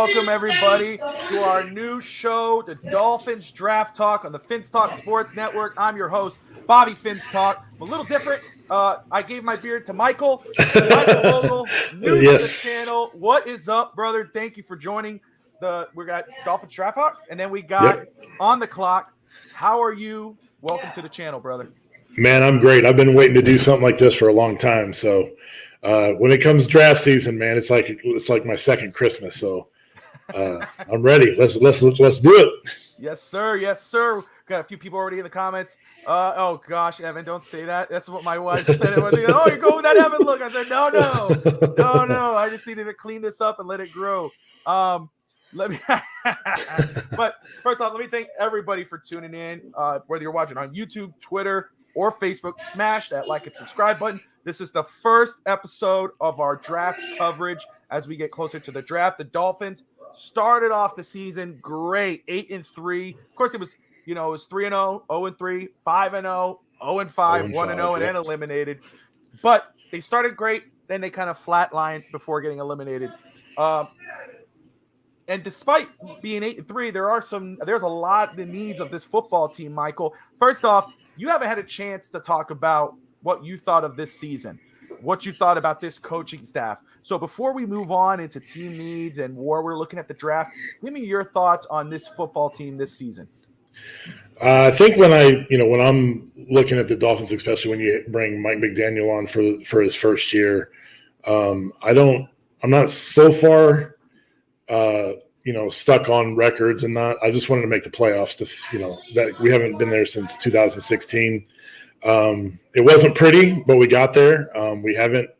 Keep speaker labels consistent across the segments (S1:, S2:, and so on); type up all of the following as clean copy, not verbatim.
S1: welcome everybody to our new show, the Dolphins Draft Talk on the Finstock Sports Network. I'm your host, Bobby Finstock. I'm a little different. I gave my beard to Michael Vogel, new to the channel. What is up, brother? Thank you for joining. We got Dolphins Draft Talk, and then we got On The Clock. How are you? Welcome to the channel, brother.
S2: Man, I'm great. I've been waiting to do something like this for a long time. So when it comes draft season, man, it's like my second Christmas. So I'm ready. Let's do it.
S1: Yes, sir. Yes, sir. Got a few people already in the comments. Oh gosh, Evan, don't say that. That's what my wife said. Oh, you're going with that Evan look. I said, no. I just needed to clean this up and let it grow. But first off, let me thank everybody for tuning in. Whether you're watching on YouTube, Twitter, or Facebook, smash that like and subscribe button. This is the first episode of our draft coverage as we get closer to the draft. The Dolphins started off the season great, 8-3. Of course, it was 3-0, 0-3, 5-0, 0-5, 1-0, and then eliminated. But they started great, then they kind of flatlined before getting eliminated. And despite being 8-3, there's a lot of the needs of this football team, Michael. First off, you haven't had a chance to talk about what you thought of this season, what you thought about this coaching staff. So before we move on into team needs and where we're looking at the draft, give me your thoughts on this football team this season.
S2: I think when I'm looking at the Dolphins, especially when you bring Mike McDaniel on for his first year, I'm not so far stuck on records and not. I just wanted to make the playoffs. That we haven't been there since 2016. It wasn't pretty, but we got there. We haven't,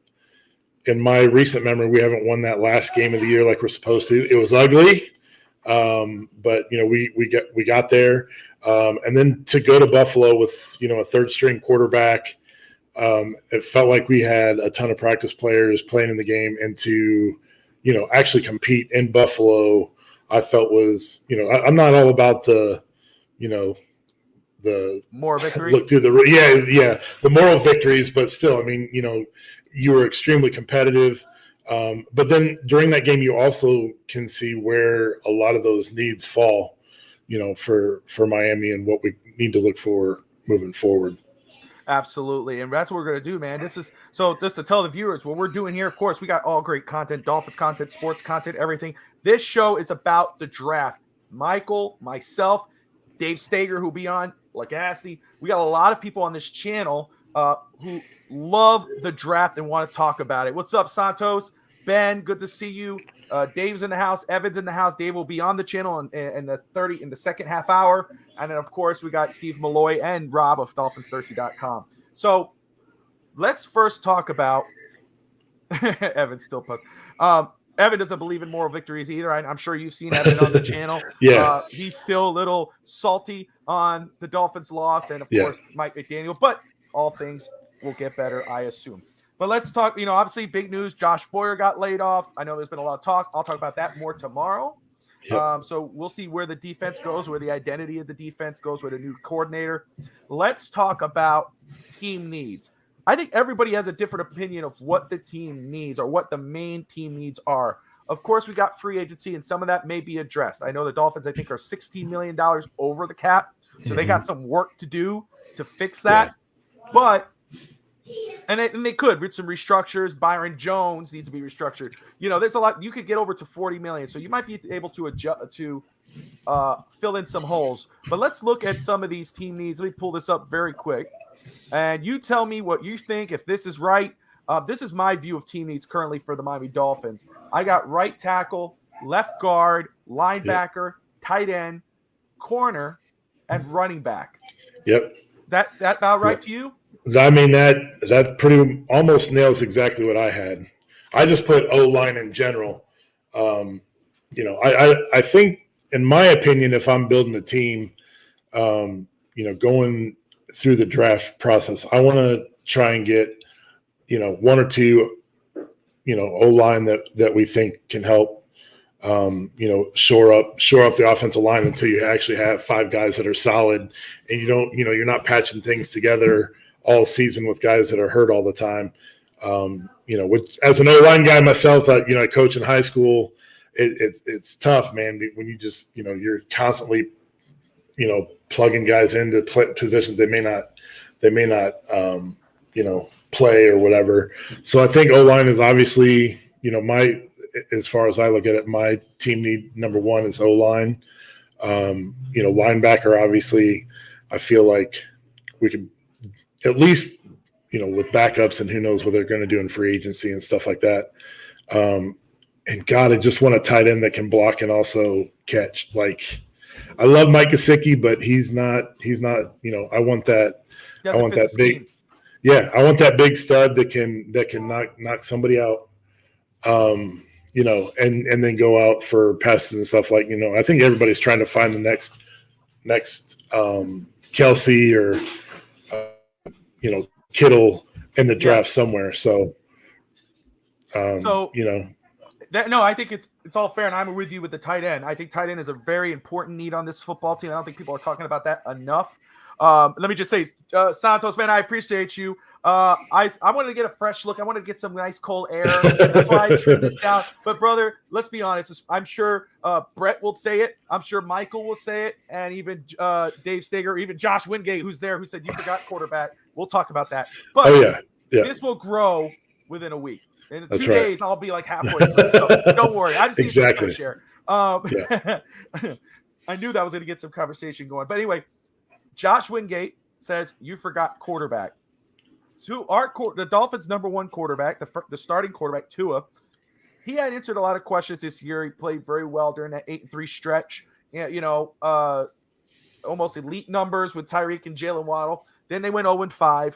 S2: in my recent memory, we haven't won that last game of the year like we're supposed to. It was ugly, but we got there. And then to go to Buffalo with a third string quarterback, it felt like we had a ton of practice players playing in the game, and to actually compete in Buffalo, I felt was, I'm not all about the
S1: more victory.
S2: Look through the moral victories, but still, I mean, you were extremely competitive. But then during that game, you also can see where a lot of those needs fall, for Miami and what we need to look for moving forward.
S1: Absolutely. And that's what we're going to do, man. So just to tell the viewers what we're doing here, of course, we got all great content, Dolphins content, sports content, everything. This show is about the draft. Michael, myself, Dave Steger, who'll be on, Lagassi. We got a lot of people on this channel who love the draft and want to talk about it. What's up, Santos? Ben, good to see you. Dave's in the house. Evan's in the house. Dave will be on the channel in the second half hour. And then, of course, we got Steve Malloy and Rob of DolphinsThirsty.com. So let's first talk about Evan's still poked. Evan doesn't believe in moral victories either. I'm sure you've seen Evan on the channel.
S2: Yeah.
S1: He's still a little salty on the Dolphins' loss and, of course, Mike McDaniel. But all things will get better, I assume. But let's talk, obviously big news. Josh Boyer got laid off. I know there's been a lot of talk. I'll talk about that more tomorrow. Yep. So we'll see where the defense goes, where the identity of the defense goes, with a new coordinator. Let's talk about team needs. I think everybody has a different opinion of what the team needs or what the main team needs are. Of course, we got free agency, and some of that may be addressed. I know the Dolphins, I think, are $16 million over the cap. So they got some work to do to fix that. Yeah. But And they could with some restructures. Byron Jones needs to be restructured. There's a lot. You could get over to $40 million, so you might be able to adjust to fill in some holes. But let's look at some of these team needs. Let me pull this up very quick, and you tell me what you think. If this is right, this is my view of team needs currently for the Miami Dolphins. I got right tackle, left guard, linebacker, tight end, corner, and running back.
S2: Yep.
S1: That about right to you?
S2: I mean, that pretty almost nails exactly what I had. I just put O-line in general. I think, in my opinion, if I'm building a team, going through the draft process, I want to try and get, one or two, O-line that we think can help, shore up the offensive line until you actually have five guys that are solid, and you're not patching things together all season with guys that are hurt all the time. As an O-line guy myself, I coach in high school. it's tough, man, when you just, you're constantly, plugging guys into positions they may not, play or whatever. So I think O-line is obviously, as far as I look at it, my team need number one is O-line. Linebacker, obviously, I feel like we could at least, with backups and who knows what they're going to do in free agency and stuff like that. And God, I just want a tight end that can block and also catch. Like, I love Mike Gesicki, but he's not, I want that big, I want that big stud that can knock somebody out. And then go out for passes and stuff like, I think everybody's trying to find the next Kelsey or, Kittle in the draft somewhere. So,
S1: I think it's all fair, and I'm with you with the tight end. I think tight end is a very important need on this football team. I don't think people are talking about that enough. Let me just say, Santos, man, I appreciate you. I wanted to get a fresh look. I wanted to get some nice cold air. That's why I trimmed this down. But, brother, let's be honest. I'm sure Brett will say it. I'm sure Michael will say it. And even Dave Steger, even Josh Wingate, who's there, who said you forgot quarterback. We'll talk about that. But this will grow within a week. In 2 days, I'll be like halfway through. So don't worry. I just need to fresh air. I knew that was going to get some conversation going. But anyway, Josh Wingate says you forgot quarterback. The Dolphins' number one quarterback, the starting quarterback, Tua, he had answered a lot of questions this year. He played very well during that 8-3 stretch. Almost elite numbers with Tyreek and Jalen Waddle. Then they went 0-5.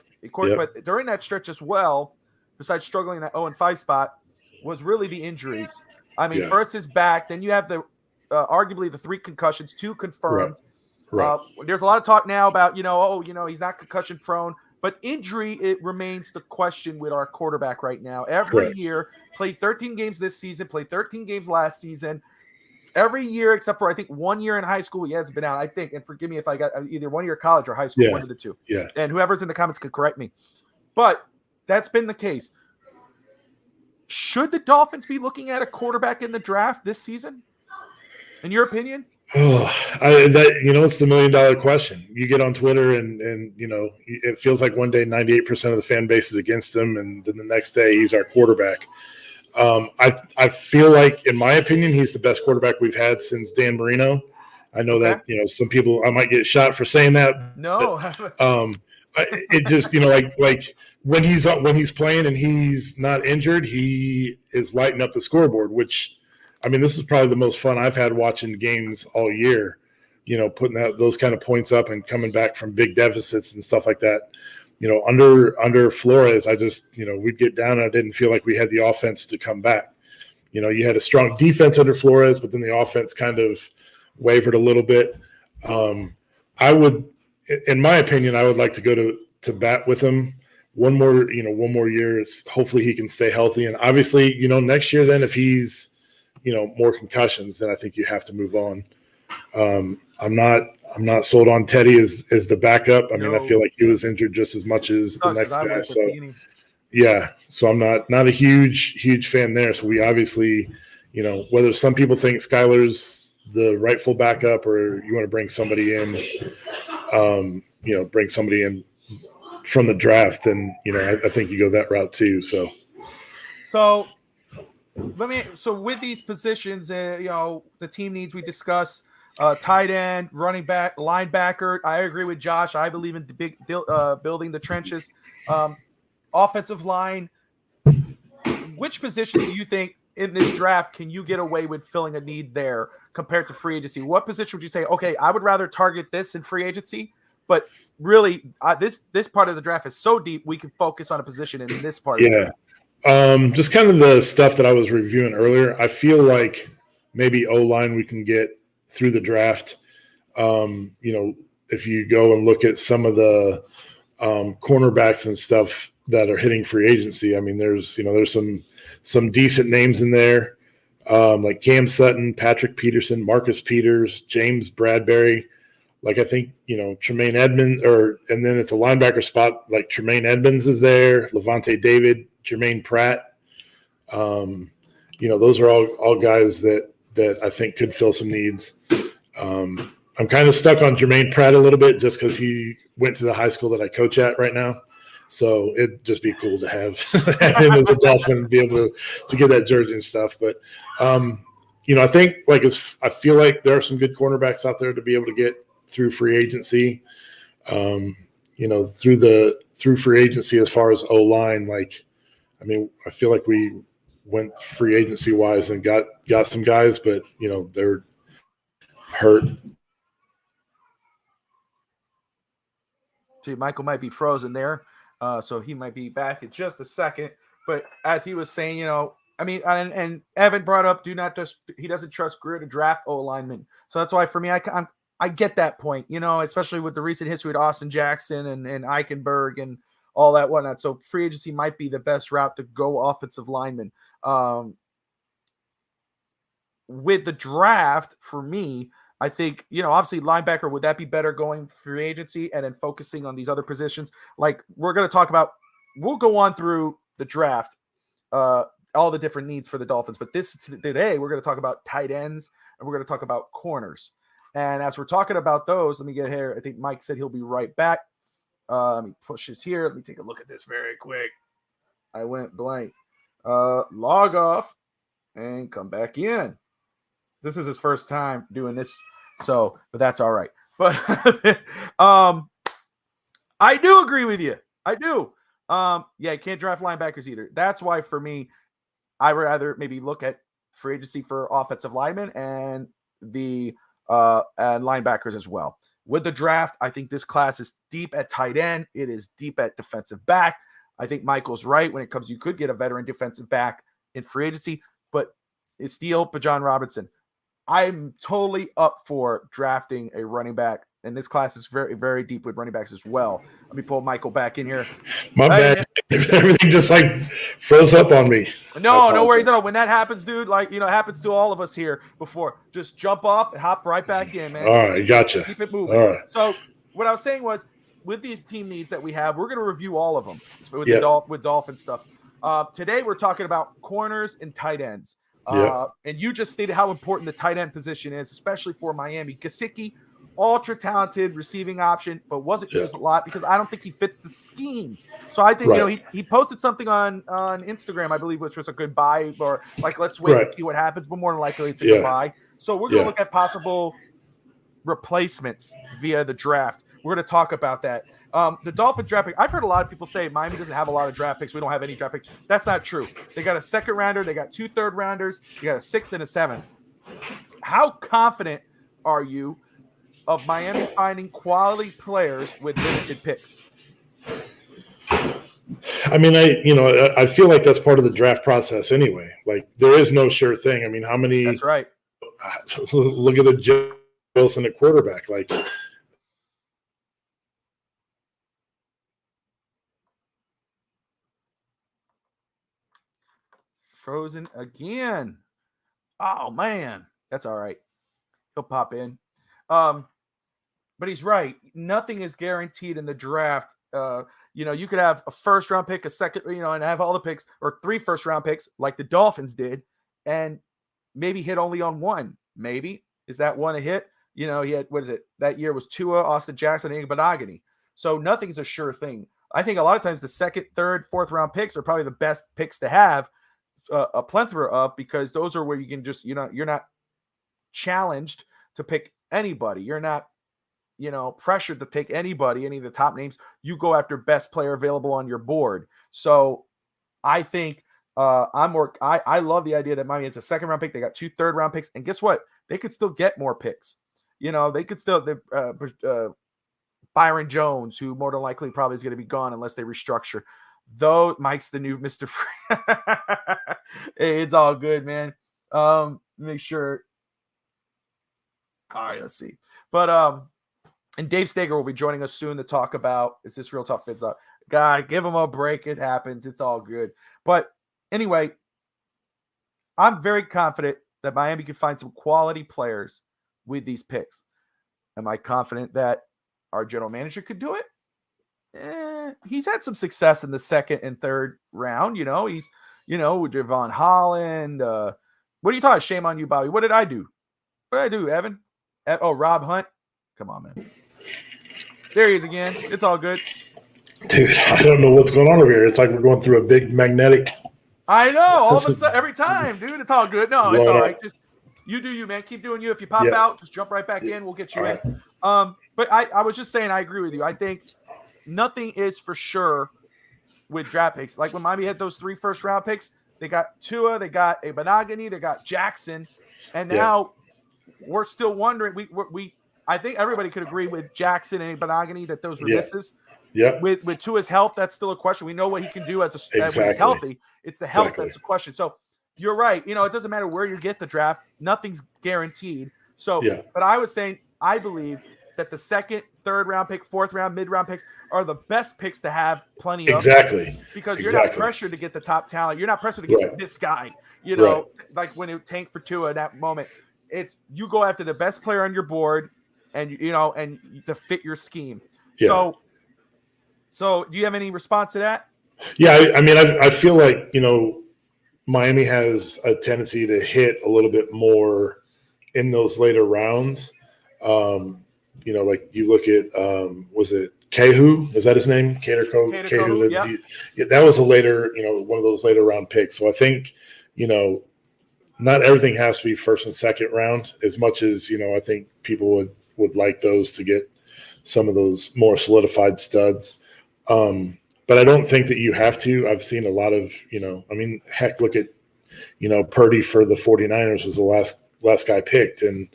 S1: But during that stretch as well, besides struggling in that 0-5 spot, was really the injuries. I mean, first his back. Then you have the arguably the 3 concussions, 2 confirmed. Right. There's a lot of talk now about, he's not concussion prone. But injury, it remains the question with our quarterback right now. Every year, played 13 games this season, played 13 games last season. Every year, except for, I think, 1 year in high school, he has been out, I think. And forgive me if I got either 1 year college or high school, one of the two. Yeah. And whoever's in the comments could correct me. But that's been the case. Should the Dolphins be looking at a quarterback in the draft this season? In your opinion?
S2: It's the $1 million question. You get on Twitter and it feels like one day 98% of the fan base is against him, and then the next day he's our quarterback. I feel like, in my opinion, he's the best quarterback we've had since Dan Marino. I know that some people, I might get shot for saying that.
S1: No,
S2: it just like when he's playing and he's not injured, he is lighting up the scoreboard, which. I mean, this is probably the most fun I've had watching games all year, putting those kind of points up and coming back from big deficits and stuff like that. Under Flores, I just, we'd get down and I didn't feel like we had the offense to come back. You had a strong defense under Flores, but then the offense kind of wavered a little bit. I would, in my opinion, I would like to go to bat with him one more year. Hopefully he can stay healthy. And obviously, next year then if he's, more concussions, then I think you have to move on. I'm not sold on Teddy as the backup. I mean, I feel like he was injured just as much as the next guy. So I'm not a huge fan there. So we obviously, whether some people think Skylar's the rightful backup or you want to bring somebody in, from the draft, and I think you go that route too. So.
S1: So with these positions, the team needs we discuss tight end, running back, linebacker. I agree with Josh. I believe in the big building the trenches. Offensive line. Which positions do you think in this draft can you get away with filling a need there compared to free agency? What position would you say, okay, I would rather target this in free agency, but really this part of the draft is so deep we can focus on a position in this part of the draft.
S2: Just kind of the stuff that I was reviewing earlier. I feel like maybe O-line we can get through the draft. If you go and look at some of the cornerbacks and stuff that are hitting free agency, I mean, there's some decent names in there, like Cam Sutton, Patrick Peterson, Marcus Peters, James Bradbury. Like I think, Tremaine Edmonds, and then at the linebacker spot, like Tremaine Edmonds is there, Levante David, Jermaine Pratt. Those are all guys that, that I think could fill some needs. I'm kind of stuck on Jermaine Pratt a little bit just because he went to the high school that I coach at right now. So it'd just be cool to have him as a Dolphin and be able to get that jersey and stuff. But, I think I feel like there are some good cornerbacks out there to be able to get through free agency. Through free agency as far as O-line, I feel like we went free agency wise and got some guys, but they're hurt.
S1: See, Michael might be frozen there, so he might be back in just a second. But as he was saying, and Evan brought up, he doesn't trust Greer to draft O-linemen. So that's why for me, I get that point, especially with the recent history with Austin Jackson and Eichenberg and all that whatnot. So free agency might be the best route to go offensive lineman. With the draft, for me, I think, obviously linebacker, would that be better going free agency and then focusing on these other positions? Like we're going to talk about, we'll go on through the draft, all the different needs for the Dolphins. But today we're going to talk about tight ends and we're going to talk about corners. And as we're talking about those, let me get here. I think Mike said he'll be right back. Let me push this here. Let me take a look at this very quick. I went blank. Log off and come back in. This is his first time doing this, but that's all right. But I do agree with you. I do. You can't draft linebackers either. That's why for me, I would rather maybe look at free agency for offensive linemen and the and linebackers as well. With the draft, I think this class is deep at tight end. It is deep at defensive back. I think Michael's right when it comes. You could get a veteran defensive back in free agency, but it's still Bijan Robinson. I'm totally up for drafting a running back, and this class is very, very deep with running backs as well. Let me pull Michael back in here.
S2: My bad. Everything just froze up on me.
S1: No worries at all. When that happens, dude, it happens to all of us here before. Just jump off and hop right back in, man.
S2: All right, gotcha.
S1: Keep it moving.
S2: All right.
S1: So what I was saying was, with these team needs that we have, we're going to review all of them with Dolphin stuff. Today we're talking about corners and tight ends. And you just stated how important the tight end position is, especially for Miami. Gesicki, ultra talented receiving option, but wasn't used a lot because I don't think he fits the scheme. So I think he posted something on Instagram, I believe, which was a good buy, or let's wait and see what happens, but more than likely it's a good buy. So we're going to look at possible replacements via the draft. We're going to talk about that. The Dolphin draft pick, I've heard a lot of people say Miami doesn't have a lot of draft picks. We don't have any draft picks. That's not true. They got a second rounder. They got 2 third rounders. They got a 6th and a 7th. How confident are you of Miami finding quality players with limited picks?
S2: I feel like that's part of the draft process anyway. There is no sure thing. How many?
S1: That's right.
S2: Look at the Wilson at quarterback.
S1: Frozen again. Oh man, that's all right. He'll pop in. But he's right. Nothing is guaranteed in the draft. You could have a first round pick, a second, and have all the picks, or 3 first round picks like the Dolphins did, and maybe hit only on one. Maybe is that one a hit? He had, what is it? That year was Tua, Austin Jackson, and Benogany. So nothing's a sure thing. I think a lot of times the 2nd, 3rd, 4th round picks are probably the best picks to have a plethora of, because those are where you can just, you're not challenged to pick anybody. You're not, pressured to take anybody, any of the top names. You go after best player available on your board. So I think I love the idea that Miami has a 2nd round pick. They got 2 third round picks, and guess what? They could still get more picks. They could still Byron Jones, who more than likely probably is going to be gone unless they restructure. Though Mike's the new Mr. Free. Hey, it's all good, man. Make sure. All right, let's see. But and Dave Steger will be joining us soon to talk about, is this real tough fits up? Guy, give him a break. It happens. It's all good. But anyway, I'm very confident that Miami can find some quality players with these picks. Am I confident that our general manager could do it? He's had some success in the 2nd and 3rd round. He's, with Javon Holland, What are you talking? Shame on you, Bobby. What did I do? What did I do, Evan? Oh, Rob Hunt. Come on, man. There he is again. It's all good.
S2: Dude, I don't know what's going on over here. It's like we're going through a big magnetic.
S1: I know. All of a sudden, every time, dude. It's all good. No, it's all right. Just you do you, man. Keep doing you. If you pop out, just jump right back in. We'll get you in. But I was just saying, I agree with you. I think nothing is for sure with draft picks. Like when Miami had those 3 first-round picks, they got Tua, they got a Benogany, they got Jackson, and now we're still wondering. I think everybody could agree with Jackson and Benogany that those were misses.
S2: Yeah.
S1: With Tua's health, that's still a question. We know what he can do when he's healthy. It's the health that's the question. So you're right. You know, it doesn't matter where you get the draft. Nothing's guaranteed. So, but I was saying, I believe that the 2nd, 3rd round pick, 4th round, mid-round picks are the best picks to have plenty of. Because you're not pressured to get the top talent. You're not pressured to get this guy. You know, like when it tanked for Tua in that moment, it's you go after the best player on your board, and and to fit your scheme. Yeah. So do you have any response to that?
S2: Yeah, I mean, I feel like Miami has a tendency to hit a little bit more in those later rounds. Like you look at was it Kehu? Is that his name? Kehu. That was a later, one of those later round picks. So I think, not everything has to be 1st and 2nd round as much as, I think people would like those to get some of those more solidified studs. But I don't think that you have to. I've seen a lot of, heck, look at, Purdy for the 49ers was the last guy picked, and,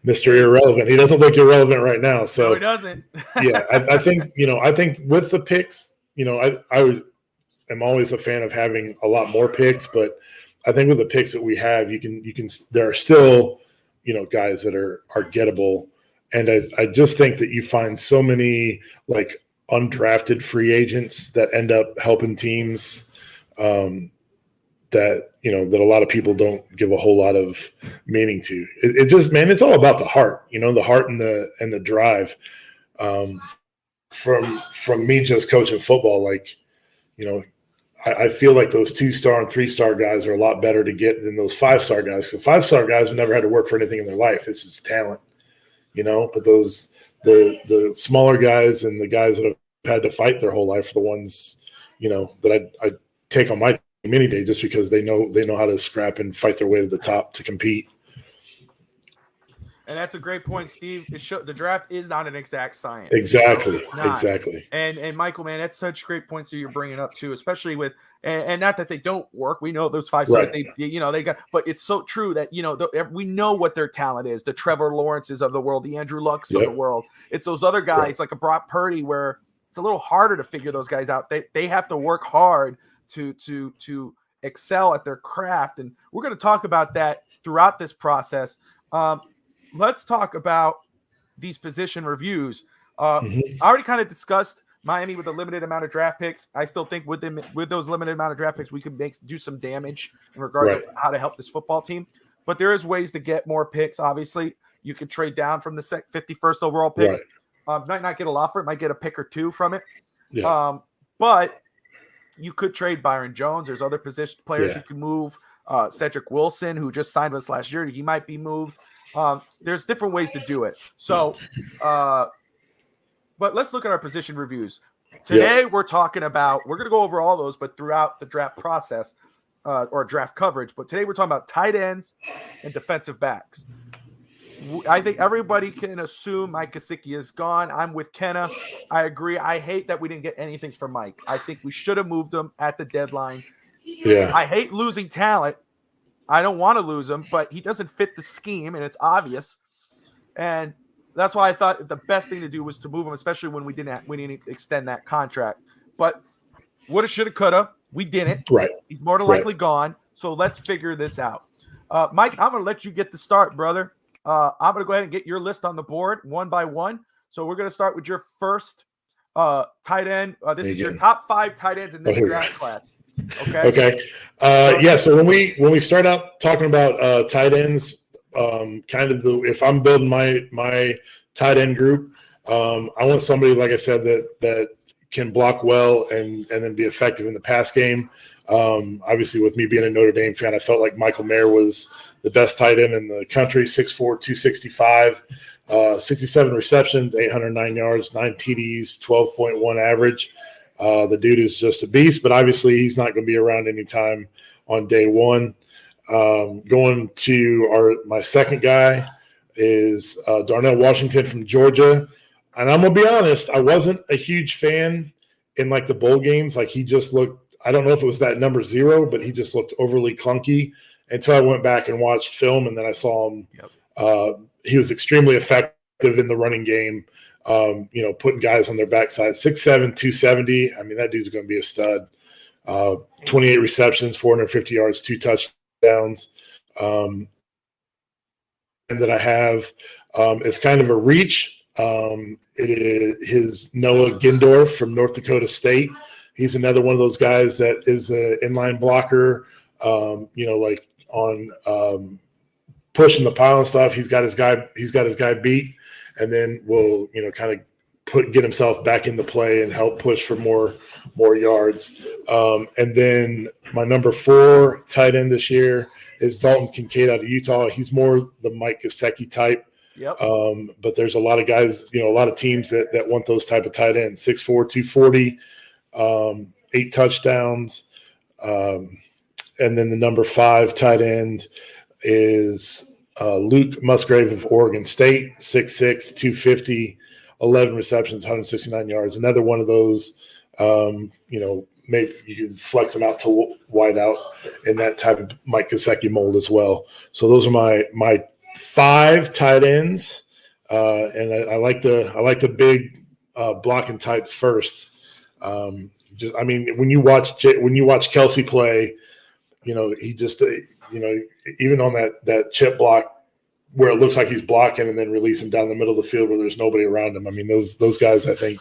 S2: Mr. Irrelevant. He doesn't look irrelevant right now. So
S1: no, he doesn't.
S2: I think, I think with the picks, I am always a fan of having a lot more picks, but I think with the picks that we have, you can, there are still, guys that are gettable. And I just think that you find so many like undrafted free agents that end up helping teams that a lot of people don't give a whole lot of meaning to. It just, man, it's all about the heart, the heart and the drive. From me just coaching football, like, I feel like those 2-star and 3-star guys are a lot better to get than those 5-star guys. Because 5-star guys have never had to work for anything in their life. It's just talent. But the smaller guys and the guys that have had to fight their whole life are the ones, that I take on my team any day just because they know how to scrap and fight their way to the top to compete.
S1: And that's a great point, Steve. The draft is not an exact science.
S2: Exactly.
S1: And Michael, man, that's such great points that you're bringing up too, especially with and not that they don't work. We know those 5 stars. Right. They got, but it's so true that we know what their talent is. The Trevor Lawrences of the world, the Andrew Lucks of the world. It's those other guys like a Brock Purdy where it's a little harder to figure those guys out. They have to work hard to excel at their craft, and we're going to talk about that throughout this process. Let's talk about these position reviews. I already kind of discussed Miami with a limited amount of draft picks. I still think with those limited amount of draft picks, we could do some damage in regards to how to help this football team. But there is ways to get more picks. Obviously, you could trade down from the 51st overall pick. Might not get a lot for it. Might get a pick or 2 from it. But you could trade Byron Jones. There's other position players you can move. Cedric Wilson, who just signed with us last year, he might be moved. There's different ways to do it. So, but let's look at our position reviews. Today, we're talking about, we're going to go over all those, but throughout the draft process or draft coverage. But today, we're talking about tight ends and defensive backs. I think everybody can assume Mike Gesicki is gone. I'm with Kenna. I agree. I hate that we didn't get anything for Mike. I think we should have moved him at the deadline. I hate losing talent. I don't want to lose him, but he doesn't fit the scheme, and it's obvious. And that's why I thought the best thing to do was to move him, especially when we didn't extend that contract. But woulda, shoulda, coulda. We didn't. He's more than likely gone. So let's figure this out. Mike, I'm going to let you get the start, brother. I'm going to go ahead and get your list on the board one by one. So we're going to start with your first tight end. This is your top 5 tight ends in this draft class. Okay. So when we start out talking about tight ends, if I'm building my tight end group, I want somebody, like I said, that
S2: can block well and then be effective in the pass game. Obviously, with me being a Notre Dame fan, I felt like Michael Mayer was the best tight end in the country, 6'4", 265, 67 receptions, 809 yards, 9 TDs, 12.1 average. The dude is just a beast, but obviously he's not going to be around anytime on day one. Going to my second guy is Darnell Washington from Georgia. And I'm going to be honest, I wasn't a huge fan in like the bowl games. Like he just looked, I don't know if it was that number 0, but he just looked overly clunky until I went back and watched film. And then I saw him. Yep. He was extremely effective in the running game, putting guys on their backside. 6'7", 270. I mean, that dude's going to be a stud. 28 receptions, 450 yards, 2 touchdowns. And that I have is kind of a reach. It is his Noah Gindorf from North Dakota State. He's another one of those guys that is an inline blocker, like on pushing the pile and stuff. He's got his guy beat, and then will kind of get himself back into play and help push for more yards. And then my number 4 tight end this year is Dalton Kincaid out of Utah. He's more the Mike Gesicki type.
S1: Yep.
S2: But there's a lot of guys, a lot of teams that want those type of tight ends. 6'4", 240, 8 touchdowns. And then the number 5 tight end is Luke Musgrave of Oregon State, 6'6", 250, 11 receptions, 169 yards. Another one of those, maybe you can flex them out to wide out in that type of Mike Gesicki mold as well. So those are my 5 tight ends, and I like the big blocking types first. When you watch Kelsey play, he just even on that chip block where it looks like he's blocking and then releasing down the middle of the field where there's nobody around him. I mean, those guys I think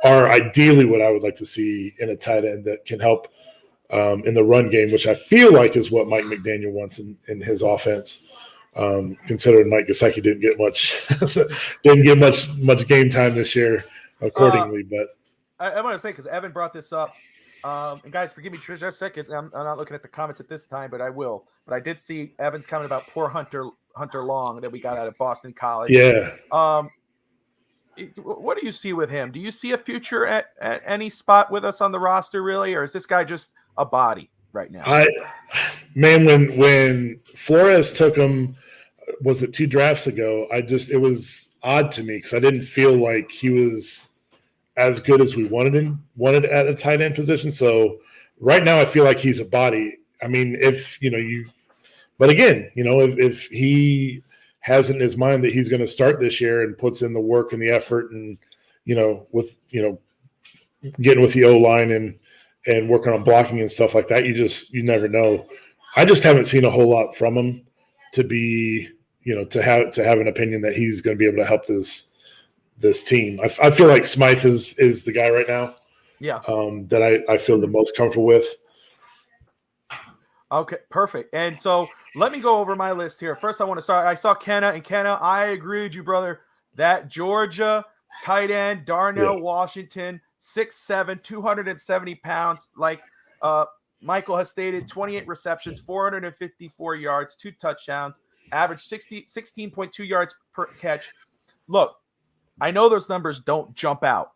S2: are ideally what I would like to see in a tight end that can help in the run game, which I feel like is what Mike McDaniel wants in his offense. Considering Mike Gesicki didn't get much game time this year accordingly. But
S1: I want to say, because Evan brought this up, and guys, forgive me just a second. I'm not looking at the comments at this time, but I will. But I did see Evan's comment about poor Hunter Long that we got out of Boston College.
S2: Yeah.
S1: What do you see with him? Do you see a future at any spot with us on the roster, really, or is this guy just a body right now?
S2: When Flores took him, was it 2 drafts ago? It was odd to me because I didn't feel like he was as good as we wanted at a tight end position. So right now I feel like he's a body. I mean, if he has in his mind that he's going to start this year and puts in the work and the effort and, with getting with the O-line and working on blocking and stuff like that, you never know. I just haven't seen a whole lot from him to be, to have an opinion that he's going to be able to help this team. I feel like Smythe is the guy right now.
S1: Yeah.
S2: That I feel the most comfortable with.
S1: Okay, perfect. And so let me go over my list here. First, I saw Kenna, and Kenna, I agree with you, brother. That Georgia tight end, Darnell Washington, 6'7", 270 pounds. Like Michael has stated, 28 receptions, 454 yards, 2 touchdowns, average 16.2 yards per catch. Look, I know those numbers don't jump out.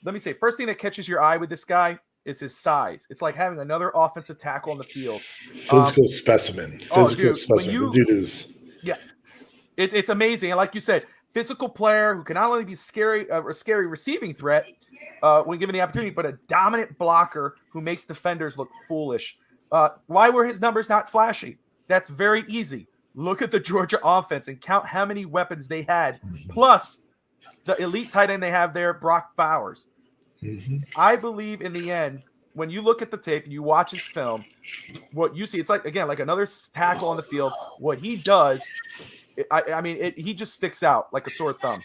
S1: Let me say, first thing that catches your eye with this guy is his size. It's like having another offensive tackle on the field.
S2: Physical specimen. The dude is.
S1: Yeah, it's amazing. And like you said, physical player who can not only be a scary receiving threat when given the opportunity, but a dominant blocker who makes defenders look foolish. Why were his numbers not flashy? That's very easy. Look at the Georgia offense and count how many weapons they had, plus the elite tight end they have there, Brock Bowers. Mm-hmm. I believe in the end, when you look at the tape and you watch his film, what you see, it's like another tackle on the field. What he does, he just sticks out like a sore thumb.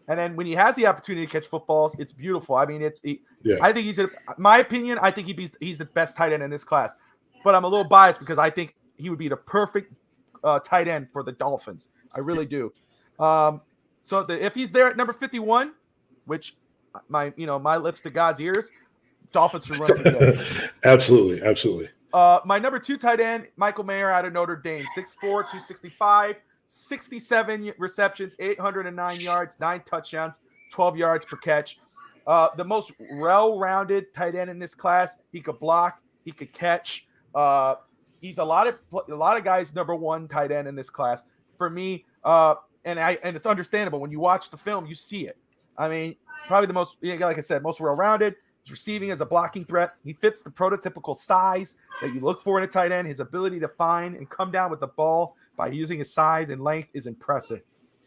S1: And then when he has the opportunity to catch footballs, it's beautiful. I mean, I think my opinion, I think he's the best tight end in this class. But I'm a little biased because I think he would be the perfect tight end for the Dolphins. I really do. So if he's there at number 51, which my lips to God's ears, Dolphins should run again.
S2: Absolutely.
S1: My number 2 tight end, Michael Mayer out of Notre Dame, 6'4", 265, 67 receptions, 809 yards, 9 touchdowns, 12 yards per catch. The most well-rounded tight end in this class. He could block, he could catch. He's a lot of guys' number 1 tight end in this class. For me, and it's understandable when you watch the film, you see it. I mean, probably the most, like I said, most well-rounded. He's receiving as a blocking threat. He fits the prototypical size that you look for in a tight end. His ability to find and come down with the ball by using his size and length is impressive.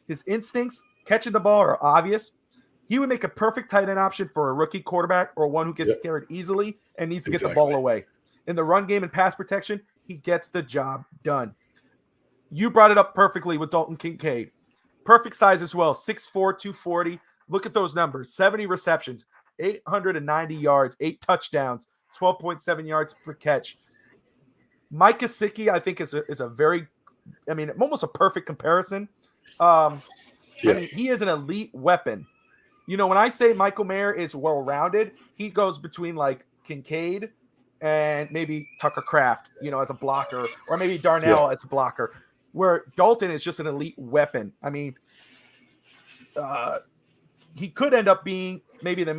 S1: His instincts catching the ball are obvious. He would make a perfect tight end option for a rookie quarterback or one who gets scared easily and needs to get the ball away. In the run game and pass protection, he gets the job done. You brought it up perfectly with Dalton Kincaid. Perfect size as well, 6'4", 240. Look at those numbers, 70 receptions, 890 yards, 8 touchdowns, 12.7 yards per catch. Mike Gesicki, I think, is a very, almost a perfect comparison. I mean, he is an elite weapon. When I say Michael Mayer is well-rounded, he goes between like Kincaid and maybe Tucker Kraft, as a blocker, or maybe Darnell as a blocker, where Dalton is just an elite weapon. I mean, he could end up being maybe the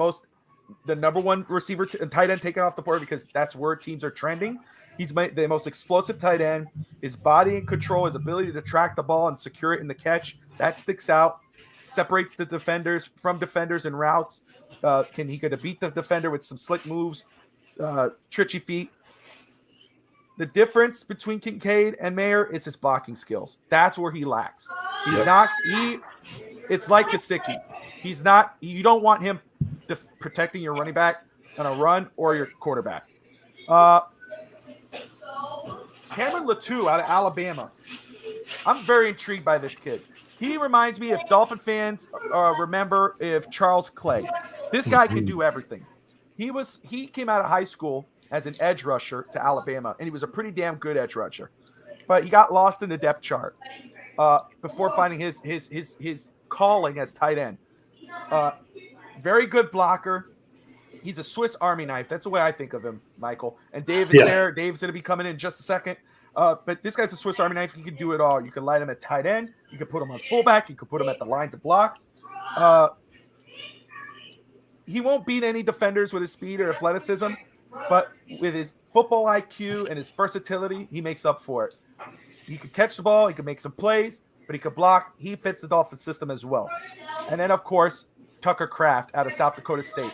S1: number 1 receiver and tight end taken off the board because that's where teams are trending. He's the most explosive tight end. His body and control, his ability to track the ball and secure it in the catch, that sticks out. Separates the defenders from defenders in routes. He could beat the defender with some slick moves, twitchy feet. The difference between Kincaid and Mayer is his blocking skills. That's where he lacks. It's like Gesicki. You don't want him protecting your running back on a run or your quarterback. Cameron Latou out of Alabama. I'm very intrigued by this kid. He reminds me, if Dolphin fans remember, if Charles Clay. This guy can do everything. He came out of high school as an edge rusher to Alabama, and he was a pretty damn good edge rusher. But he got lost in the depth chart before finding his calling as tight end. Very good blocker. He's a Swiss Army knife. That's the way I think of him, Michael. And Dave is there. Dave's going to be coming in just a second. But this guy's a Swiss Army knife. He can do it all. You can line him at tight end. You can put him on fullback. You can put him at the line to block. He won't beat any defenders with his speed or athleticism, but with his football IQ and his versatility, he makes up for it. He can catch the ball. He can make some plays, but he can block. He fits the Dolphin system as well. And then, of course, Tucker Kraft out of South Dakota State.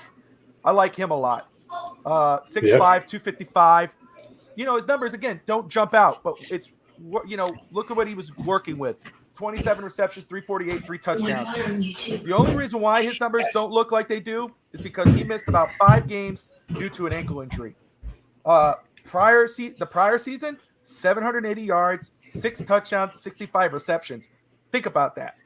S1: I like him a lot. 6'5", 255. His numbers, again, don't jump out, but it's, look at what he was working with. 27 receptions, 348, 3 touchdowns. The only reason why his numbers don't look like they do is because he missed about 5 games due to an ankle injury. The prior season, 780 yards, 6 touchdowns, 65 receptions. Think about that.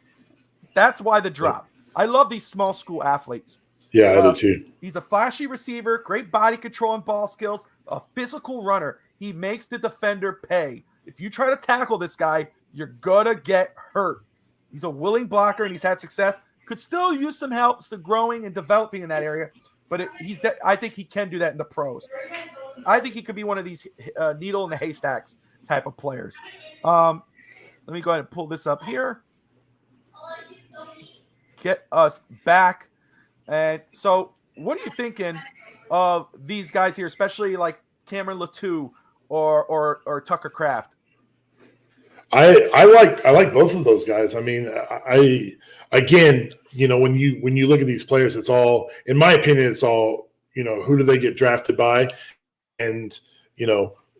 S1: That's why the drop. I love these small school athletes.
S2: Yeah, I do too.
S1: He's a flashy receiver, great body control and ball skills, a physical runner. He makes the defender pay. If you try to tackle this guy, you're going to get hurt. He's a willing blocker, and he's had success. Could still use some help to growing and developing in that area, but I think he can do that in the pros. I think he could be one of these needle in the haystacks type of players. Let me go ahead and pull this up here. Get us back. And so what are you thinking of these guys here, especially like Cameron Latou or Tucker Kraft?
S2: I like both of those guys. I mean, when you look at these players, it's all, in my opinion, it's all, who do they get drafted by, and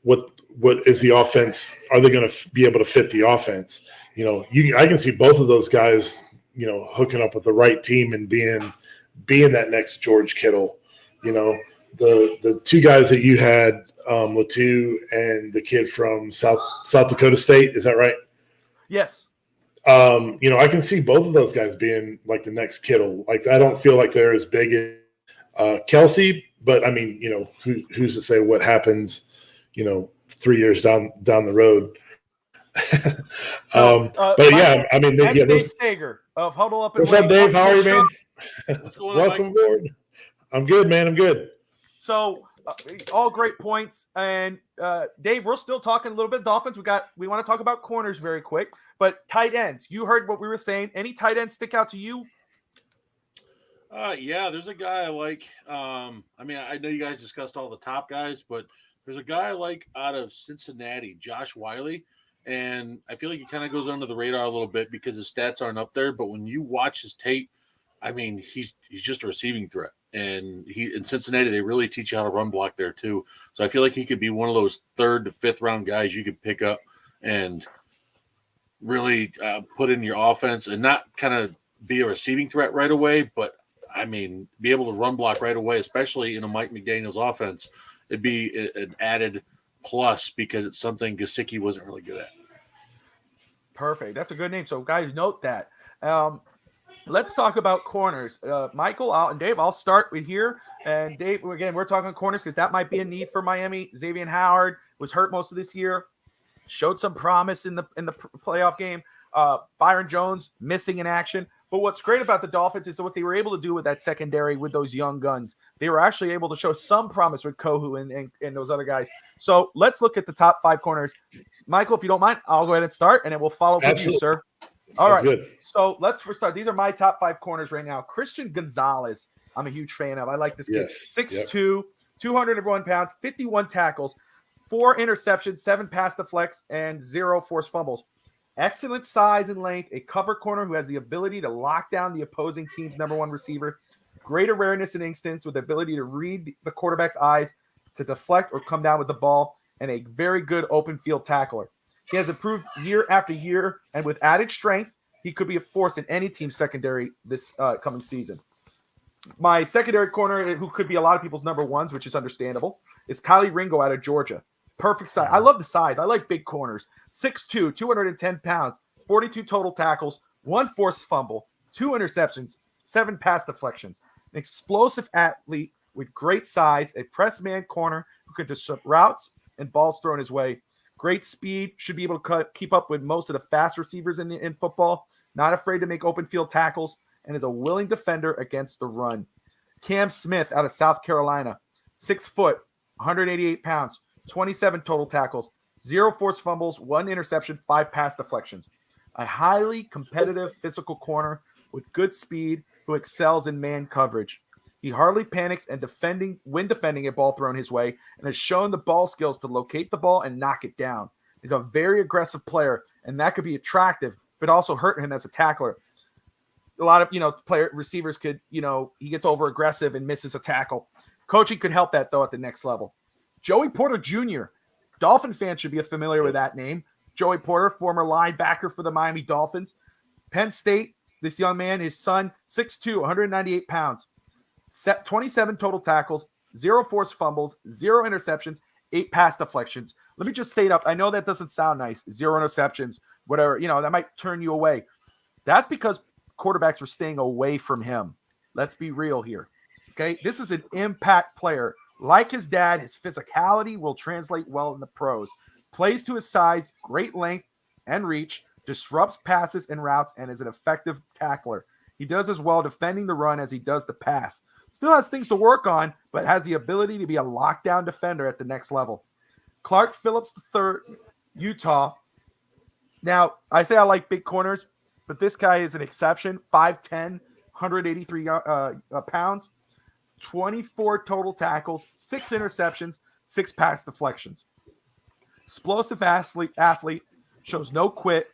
S2: what is the offense? Are they going to be able to fit the offense? I can see both of those guys, hooking up with the right team and being that next George Kittle. The 2 guys that you had, Latou and the kid from South Dakota State. Is that right?
S1: Yes.
S2: I can see both of those guys being like the next Kittle. Like, I don't feel like they're as big as Kelsey, but I mean, who's to say what happens, 3 years down the road. But yeah, I mean,
S1: Dave Steger of Huddle Up.
S2: What's up, Dave? How are you, man?
S3: What's going on,
S2: Welcome
S3: Mike?
S2: aboard. I'm good, man. I'm good.
S1: So all great points. And Dave, we're still talking a little bit Dolphins. We want to talk about corners very quick, but tight ends. You heard what we were saying. Any tight ends stick out to you?
S3: Yeah, there's a guy I like. I mean, I know you guys discussed all the top guys, but there's a guy I like out of Cincinnati, Josh Wiley. And I feel like he kind of goes under the radar a little bit because his stats aren't up there. But when you watch his tape, I mean, he's just a receiving threat. And in Cincinnati, they really teach you how to run block there too. So I feel like he could be one of those 3rd to 5th round guys you could pick up and really put in your offense and not kind of be a receiving threat right away, but I mean, be able to run block right away, especially in a Mike McDaniel's offense. It'd be an added plus because it's something Gesicki wasn't really good at.
S1: Perfect. That's a good name. So guys, note that. Let's talk about corners. Michael and Dave, I'll start with here. And Dave, again, we're talking corners because that might be a need for Miami. Xavier Howard was hurt most of this year, showed some promise in the playoff game. Byron Jones missing in action. But what's great about the Dolphins is what they were able to do with that secondary with those young guns. They were actually able to show some promise with Kohu and those other guys. So let's look at the top 5 corners. Michael, if you don't mind, I'll go ahead and start, and then we'll follow with you, sir. All right.
S2: Good.
S1: So let's start. These are my top 5 corners right now. Christian Gonzalez, I'm a huge fan of. I like this kid. 6'2", 201 pounds, 51 tackles, 4 interceptions, 7 pass deflects, and 0 forced fumbles. Excellent size and length, a cover corner who has the ability to lock down the opposing team's number 1 receiver, great awareness and instincts with the ability to read the quarterback's eyes to deflect or come down with the ball, and a very good open field tackler. He has improved year after year, and with added strength, he could be a force in any team's secondary this coming season. My secondary corner, who could be a lot of people's number 1s, which is understandable, is Kylie Ringo out of Georgia. Perfect size. I love the size. I like big corners. 6'2", 210 pounds, 42 total tackles, 1 forced fumble, 2 interceptions, 7 pass deflections. An explosive athlete with great size, a press man corner who can disrupt routes and balls thrown his way. Great speed, should be able to keep up with most of the fast receivers in football, not afraid to make open field tackles, and is a willing defender against the run. Cam Smith out of South Carolina, 6 foot, 188 pounds, 27 total tackles, 0 forced fumbles, 1 interception, 5 pass deflections. A highly competitive physical corner with good speed who excels in man coverage. He hardly panics and when defending a ball thrown his way, and has shown the ball skills to locate the ball and knock it down. He's a very aggressive player, and that could be attractive, but also hurt him as a tackler. A lot of, receivers could, he gets over aggressive and misses a tackle. Coaching could help that, though, at the next level. Joey Porter Jr. Dolphin fans should be familiar with that name. Joey Porter, former linebacker for the Miami Dolphins. Penn State, this young man, his son, 6'2", 198 pounds. 27 total tackles, 0 forced fumbles, 0 interceptions, 8 pass deflections. Let me just state up. I know that doesn't sound nice. 0 interceptions, whatever. That might turn you away. That's because quarterbacks are staying away from him. Let's be real here. Okay? This is an impact player. Like his dad, his physicality will translate well in the pros. Plays to his size, great length and reach, disrupts passes and routes, and is an effective tackler. He does as well defending the run as he does the pass. Still has things to work on, but has the ability to be a lockdown defender at the next level. Clark Phillips III, Utah. Now, I say I like big corners, but this guy is an exception. 5'10", 183 pounds, 24 total tackles, 6 interceptions, 6 pass deflections. Explosive athlete, shows no quit.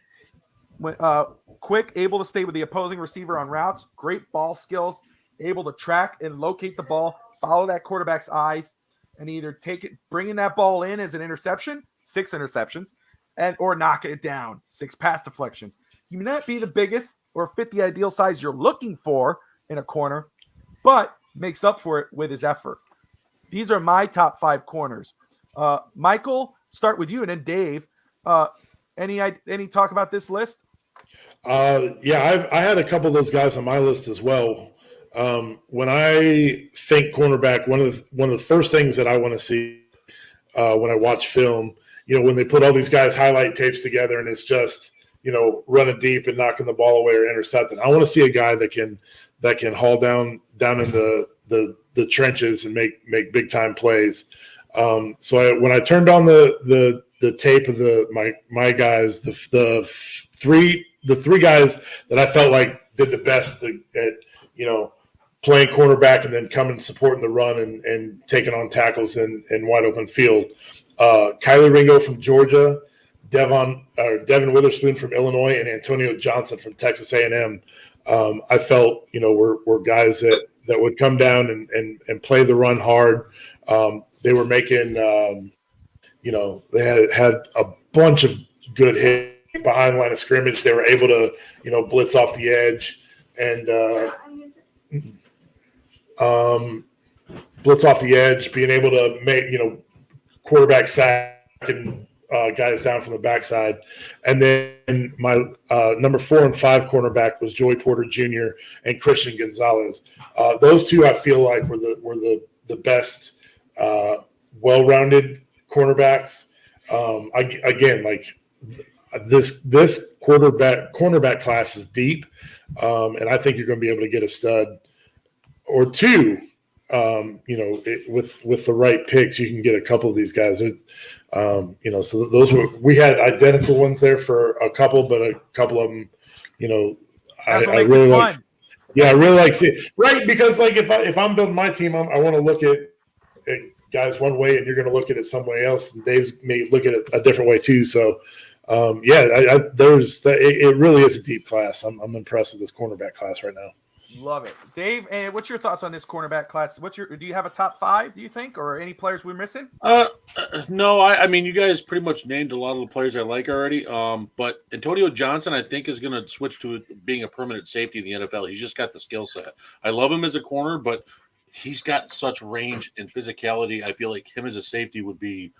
S1: Quick, able to stay with the opposing receiver on routes, great ball skills, able to track and locate the ball, follow that quarterback's eyes, and either take it, bringing that ball in as an interception, 6 interceptions, or knock it down, 6 pass deflections. He may not be the biggest or fit the ideal size you're looking for in a corner, but makes up for it with his effort. These are my top 5 corners. Michael, start with you, and then Dave. Any talk about this list?
S2: Yeah, I had a couple of those guys on my list as well. When I think cornerback, one of the first things that I want to see when I watch film, when they put all these guys highlight tapes together and it's just running deep and knocking the ball away or intercepting. I want to see a guy that can that can haul down in the trenches and make big time plays. So when I turned on the tape of my guys, the three guys that I felt like did the best at playing cornerback and then coming supporting the run and taking on tackles in wide open field. Kylie Ringo from Georgia, Devin Witherspoon from Illinois, and Antonio Johnson from Texas A&M. I felt were guys that would come down and play the run hard. They were making they had a bunch of good hits behind the line of scrimmage. They were able to blitz off the edge and blitz off the edge, being able to make quarterback sack and guys down from the backside. And then my number 4 and 5 cornerback was Joey Porter Jr. and Christian Gonzalez. Those two I feel like were the best well-rounded cornerbacks. Again, like this cornerback class is deep, and I think you're going to be able to get a stud or two. With the right picks, you can get a couple of these guys. So those we had identical ones there for a couple, but a couple of them, I really like. Yeah, I really like seeing right because like if I'm building my team, I want to look at guys one way, and you're going to look at it some way else, and Dave's may look at it a different way too. So, it really is a deep class. I'm impressed with this cornerback class right now.
S1: Love it. Dave, and what's your thoughts on this cornerback class? Do you have a top 5, do you think, or any players we're missing?
S3: No, I mean, you guys pretty much named a lot of the players I like already. But Antonio Johnson, I think, is going to switch to being a permanent safety in the NFL. He's just got the skill set. I love him as a corner, but he's got such range and physicality. I feel like him as a safety would be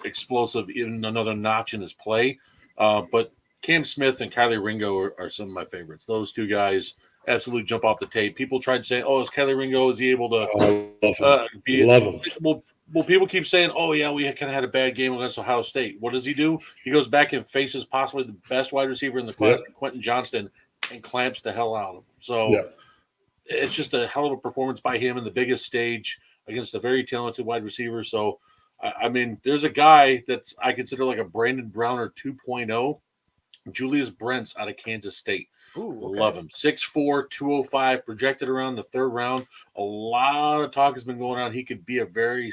S3: explosive, even another notch in his play. But Cam Smith and Kylie Ringo are some of my favorites. Those two guys absolutely jump off the tape. People tried saying, "Oh, is Kylie Ringo? Is he able to?"
S2: Love him.
S3: Well, people keep saying, "Oh, yeah, we kind of had a bad game against Ohio State." What does he do? He goes back and faces possibly the best wide receiver in the class, Quentin Johnston, and clamps the hell out of him. So it's just a hell of a performance by him in the biggest stage against a very talented wide receiver. So, I mean, there's a guy that's I consider like a Brandon Browner 2.0, Julius Brents out of Kansas State.
S1: Ooh, okay.
S3: Love him. 6'4", 205, projected around the 3rd round. A lot of talk has been going on. He could be a very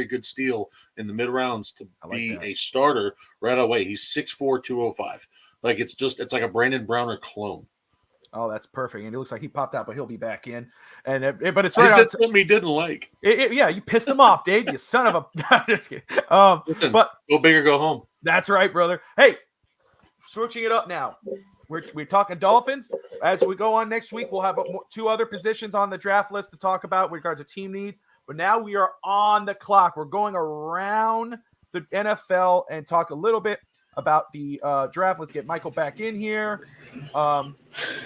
S3: good steal in the mid rounds to be a starter right away. He's 6'4", 205. Like it's like a Brandon Browner clone.
S1: Oh, that's perfect. And it looks like he popped out, but he'll be back in. But it's right.
S3: He said something he didn't like.
S1: Yeah, you pissed him off, Dave. You son of a. Just kidding.
S3: Listen,
S1: but
S3: go big or go home.
S1: That's right, brother. Hey, switching it up now. We're talking Dolphins. As we go on next week, we'll have 2 other positions on the draft list to talk about with regards to team needs. But now we are on the clock. We're going around the NFL and talk a little bit about the draft. Let's get Michael back in here.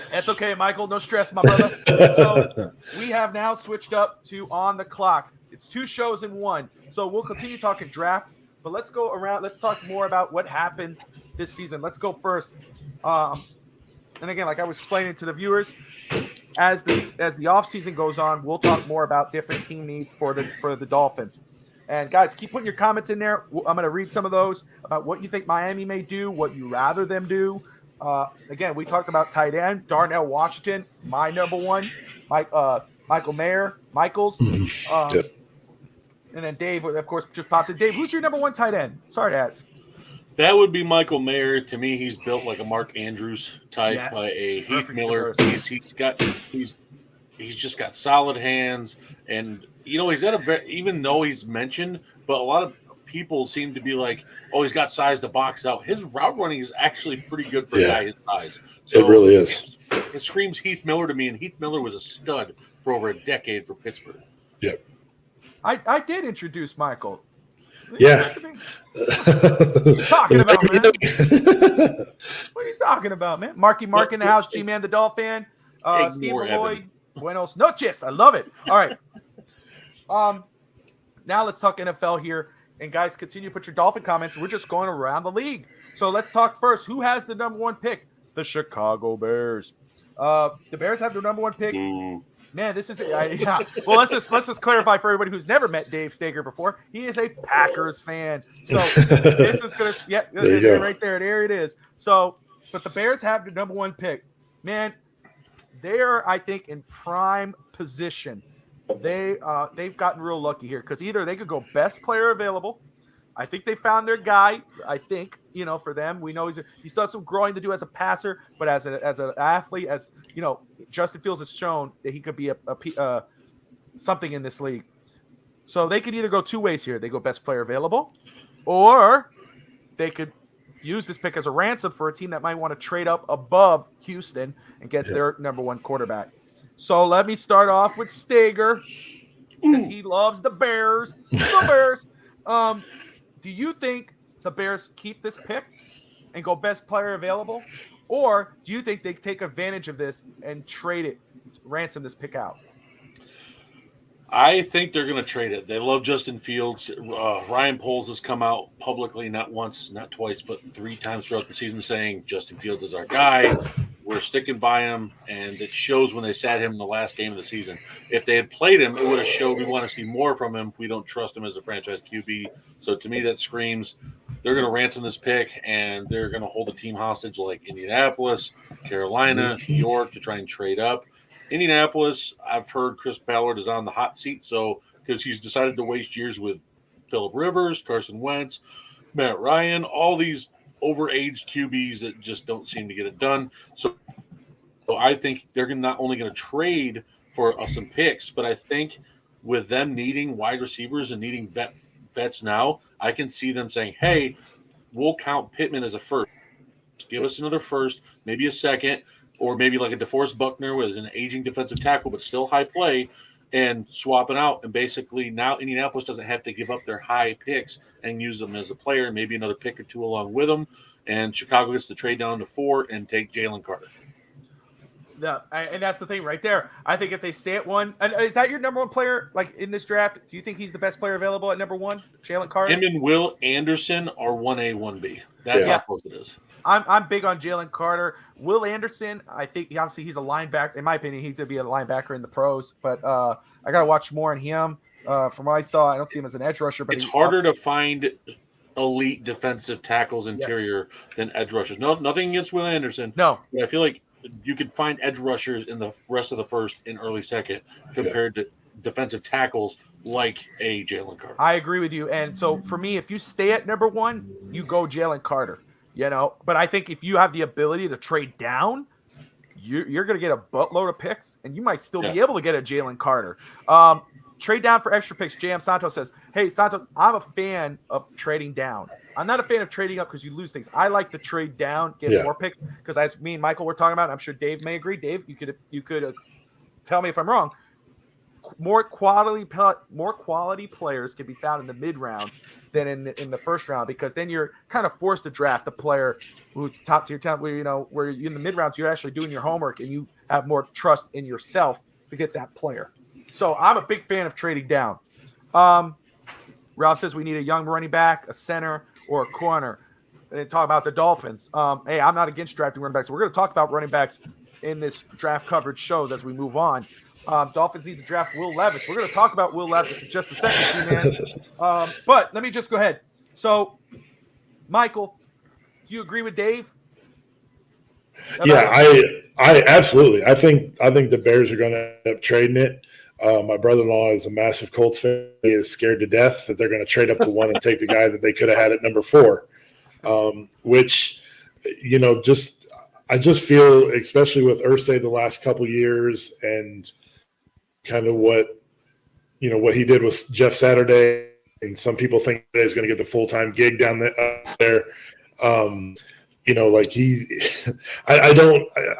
S1: That's okay, Michael. No stress, my brother. So we have now switched up to On the Clock. It's 2 shows in one. So we'll continue talking draft, but let's go around. Let's talk more about what happens this season. Let's go first. And again, like I was explaining to the viewers, as the offseason goes on, we'll talk more about different team needs for the Dolphins. And guys, keep putting your comments in there. I'm going to read some of those about what you think Miami may do, what you rather them do. Again, we talked about tight end, Darnell Washington, my number 1, Michael Mayer, Michaels. And then Dave, of course, just popped in. Dave, who's your number 1 tight end? Sorry to ask.
S3: That would be Michael Mayer. To me, he's built like a Mark Andrews type, a Heath Miller. He's just got solid hands, and he's got even though he's mentioned, but a lot of people seem to be like, oh, he's got size to box out. His route running is actually pretty good for a guy his size. So
S2: it really is.
S3: It screams Heath Miller to me, and Heath Miller was a stud for over a decade for Pittsburgh.
S2: Yep.
S1: I did introduce Michael.
S2: Yeah.
S1: What are you talking about, man? What are you talking about, man? Marky Mark in the house, G-Man the Dolphin, Steve Malloy, buenos noches. I love it. All right. Now let's talk NFL here. And guys, continue to put your Dolphin comments. We're just going around the league. So let's talk first. Who has the number 1 pick? The Chicago Bears. The Bears have their number one pick.
S3: Ooh.
S1: Man, this is yeah. Well, let's just clarify for everybody who's never met Dave Steger before. He is a Packers fan, so this is gonna right there. There it is. So, but the Bears have the number one pick. Man, they are, I think, in prime position. They've gotten real lucky here because either they could go best player available. I think they found their guy. I think, for them, we know he still has some growing to do as a passer, but as an athlete, Justin Fields has shown that he could be a something in this league. So they could either go two ways here. They go best player available, or they could use this pick as a ransom for a team that might want to trade up above Houston and get their number one quarterback. So let me start off with Steger because he loves the Bears. The Bears. Do you think the Bears keep this pick and go best player available? Or do you think they take advantage of this and trade it, ransom this pick out?
S3: I think they're going to trade it. They love Justin Fields. Ryan Poles has come out publicly, not once, not twice, but 3 times throughout the season saying Justin Fields is our guy. We're sticking by him, and it shows when they sat him in the last game of the season. If they had played him, it would have showed we want to see more from him. We don't trust him as a franchise QB. So to me, that screams they're going to ransom this pick, and they're going to hold a team hostage like Indianapolis, Carolina, New York to try and trade up. Indianapolis, I've heard Chris Ballard is on the hot seat, so because he's decided to waste years with Phillip Rivers, Carson Wentz, Matt Ryan, all these overaged QBs that just don't seem to get it done. So I think they're not only going to trade for some picks, but I think with them needing wide receivers and needing vets now, I can see them saying, hey, we'll count Pittman as a first. Give us another first, maybe a second, or maybe like a DeForest Buckner with an aging defensive tackle but still high play, and swapping out. And basically now Indianapolis doesn't have to give up their high picks and use them as a player, maybe another pick or two along with them. And Chicago gets to trade down to 4 and take Jalen Carter.
S1: Yeah, and that's the thing right there. I think if they stay at 1, and is that your number one player like in this draft? Do you think he's the best player available at number 1, Jalen Carter?
S3: Him and Will Anderson are 1A, 1B. That's how close it is.
S1: I'm big on Jalen Carter. Will Anderson, I think obviously he's a linebacker. In my opinion, he's going to be a linebacker in the pros, but I got to watch more on him. From what I saw, I don't see him as an edge rusher. But
S3: it's harder to find elite defensive tackles interior than edge rushers. No, nothing against Will Anderson.
S1: No.
S3: But I feel like you could find edge rushers in the rest of the first and early second compared to defensive tackles like a Jalen Carter.
S1: I agree with you. And so for me, if you stay at number 1, you go Jalen Carter. But I think if you have the ability to trade down, you're going to get a buttload of picks, and you might still be able to get a Jalen Carter. Trade down for extra picks. J.M. Santos says, hey, Santos, I'm a fan of trading down. I'm not a fan of trading up because you lose things. I like to trade down, get more picks, because as me and Michael were talking about, I'm sure Dave may agree. Dave, you could tell me if I'm wrong. More quality players can be found in the mid rounds than in the first round, because then you're kind of forced to draft a player who's top tier talent. Where in the mid rounds you're actually doing your homework and you have more trust in yourself to get that player. So I'm a big fan of trading down. Ralph says we need a young running back, a center, or a corner. And talk about the Dolphins. Hey, I'm not against drafting running backs. So we're going to talk about running backs in this draft coverage shows as we move on. Dolphins need to draft Will Levis. We're going to talk about Will Levis in just a second, man. But let me just go ahead. So, Michael, do you agree with Dave?
S2: Yeah, I absolutely. I think the Bears are going to end up trading it. My brother-in-law is a massive Colts fan. He is scared to death that they're going to trade up to 1 and take the guy that they could have had at number 4, which, I just feel, especially with Irsay the last couple years and kind of what he did with Jeff Saturday, and some people think that he's going to get the full-time gig down there. I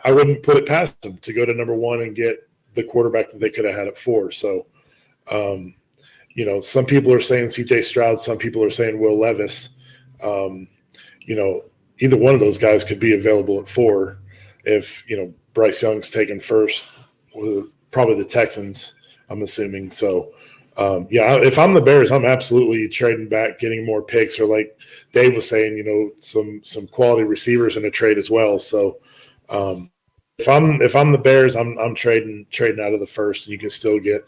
S2: wouldn't put it past him to go to number 1 and get the quarterback that they could have had at 4. So, some people are saying CJ Stroud, some people are saying Will Levis. Either one of those guys could be available at 4 if, Bryce Young's taken first, probably the Texans, I'm assuming. So, if I'm the Bears, I'm absolutely trading back, getting more picks, or like Dave was saying, some quality receivers in a trade as well. So, If I'm the Bears, I'm trading out of the first, and you can still get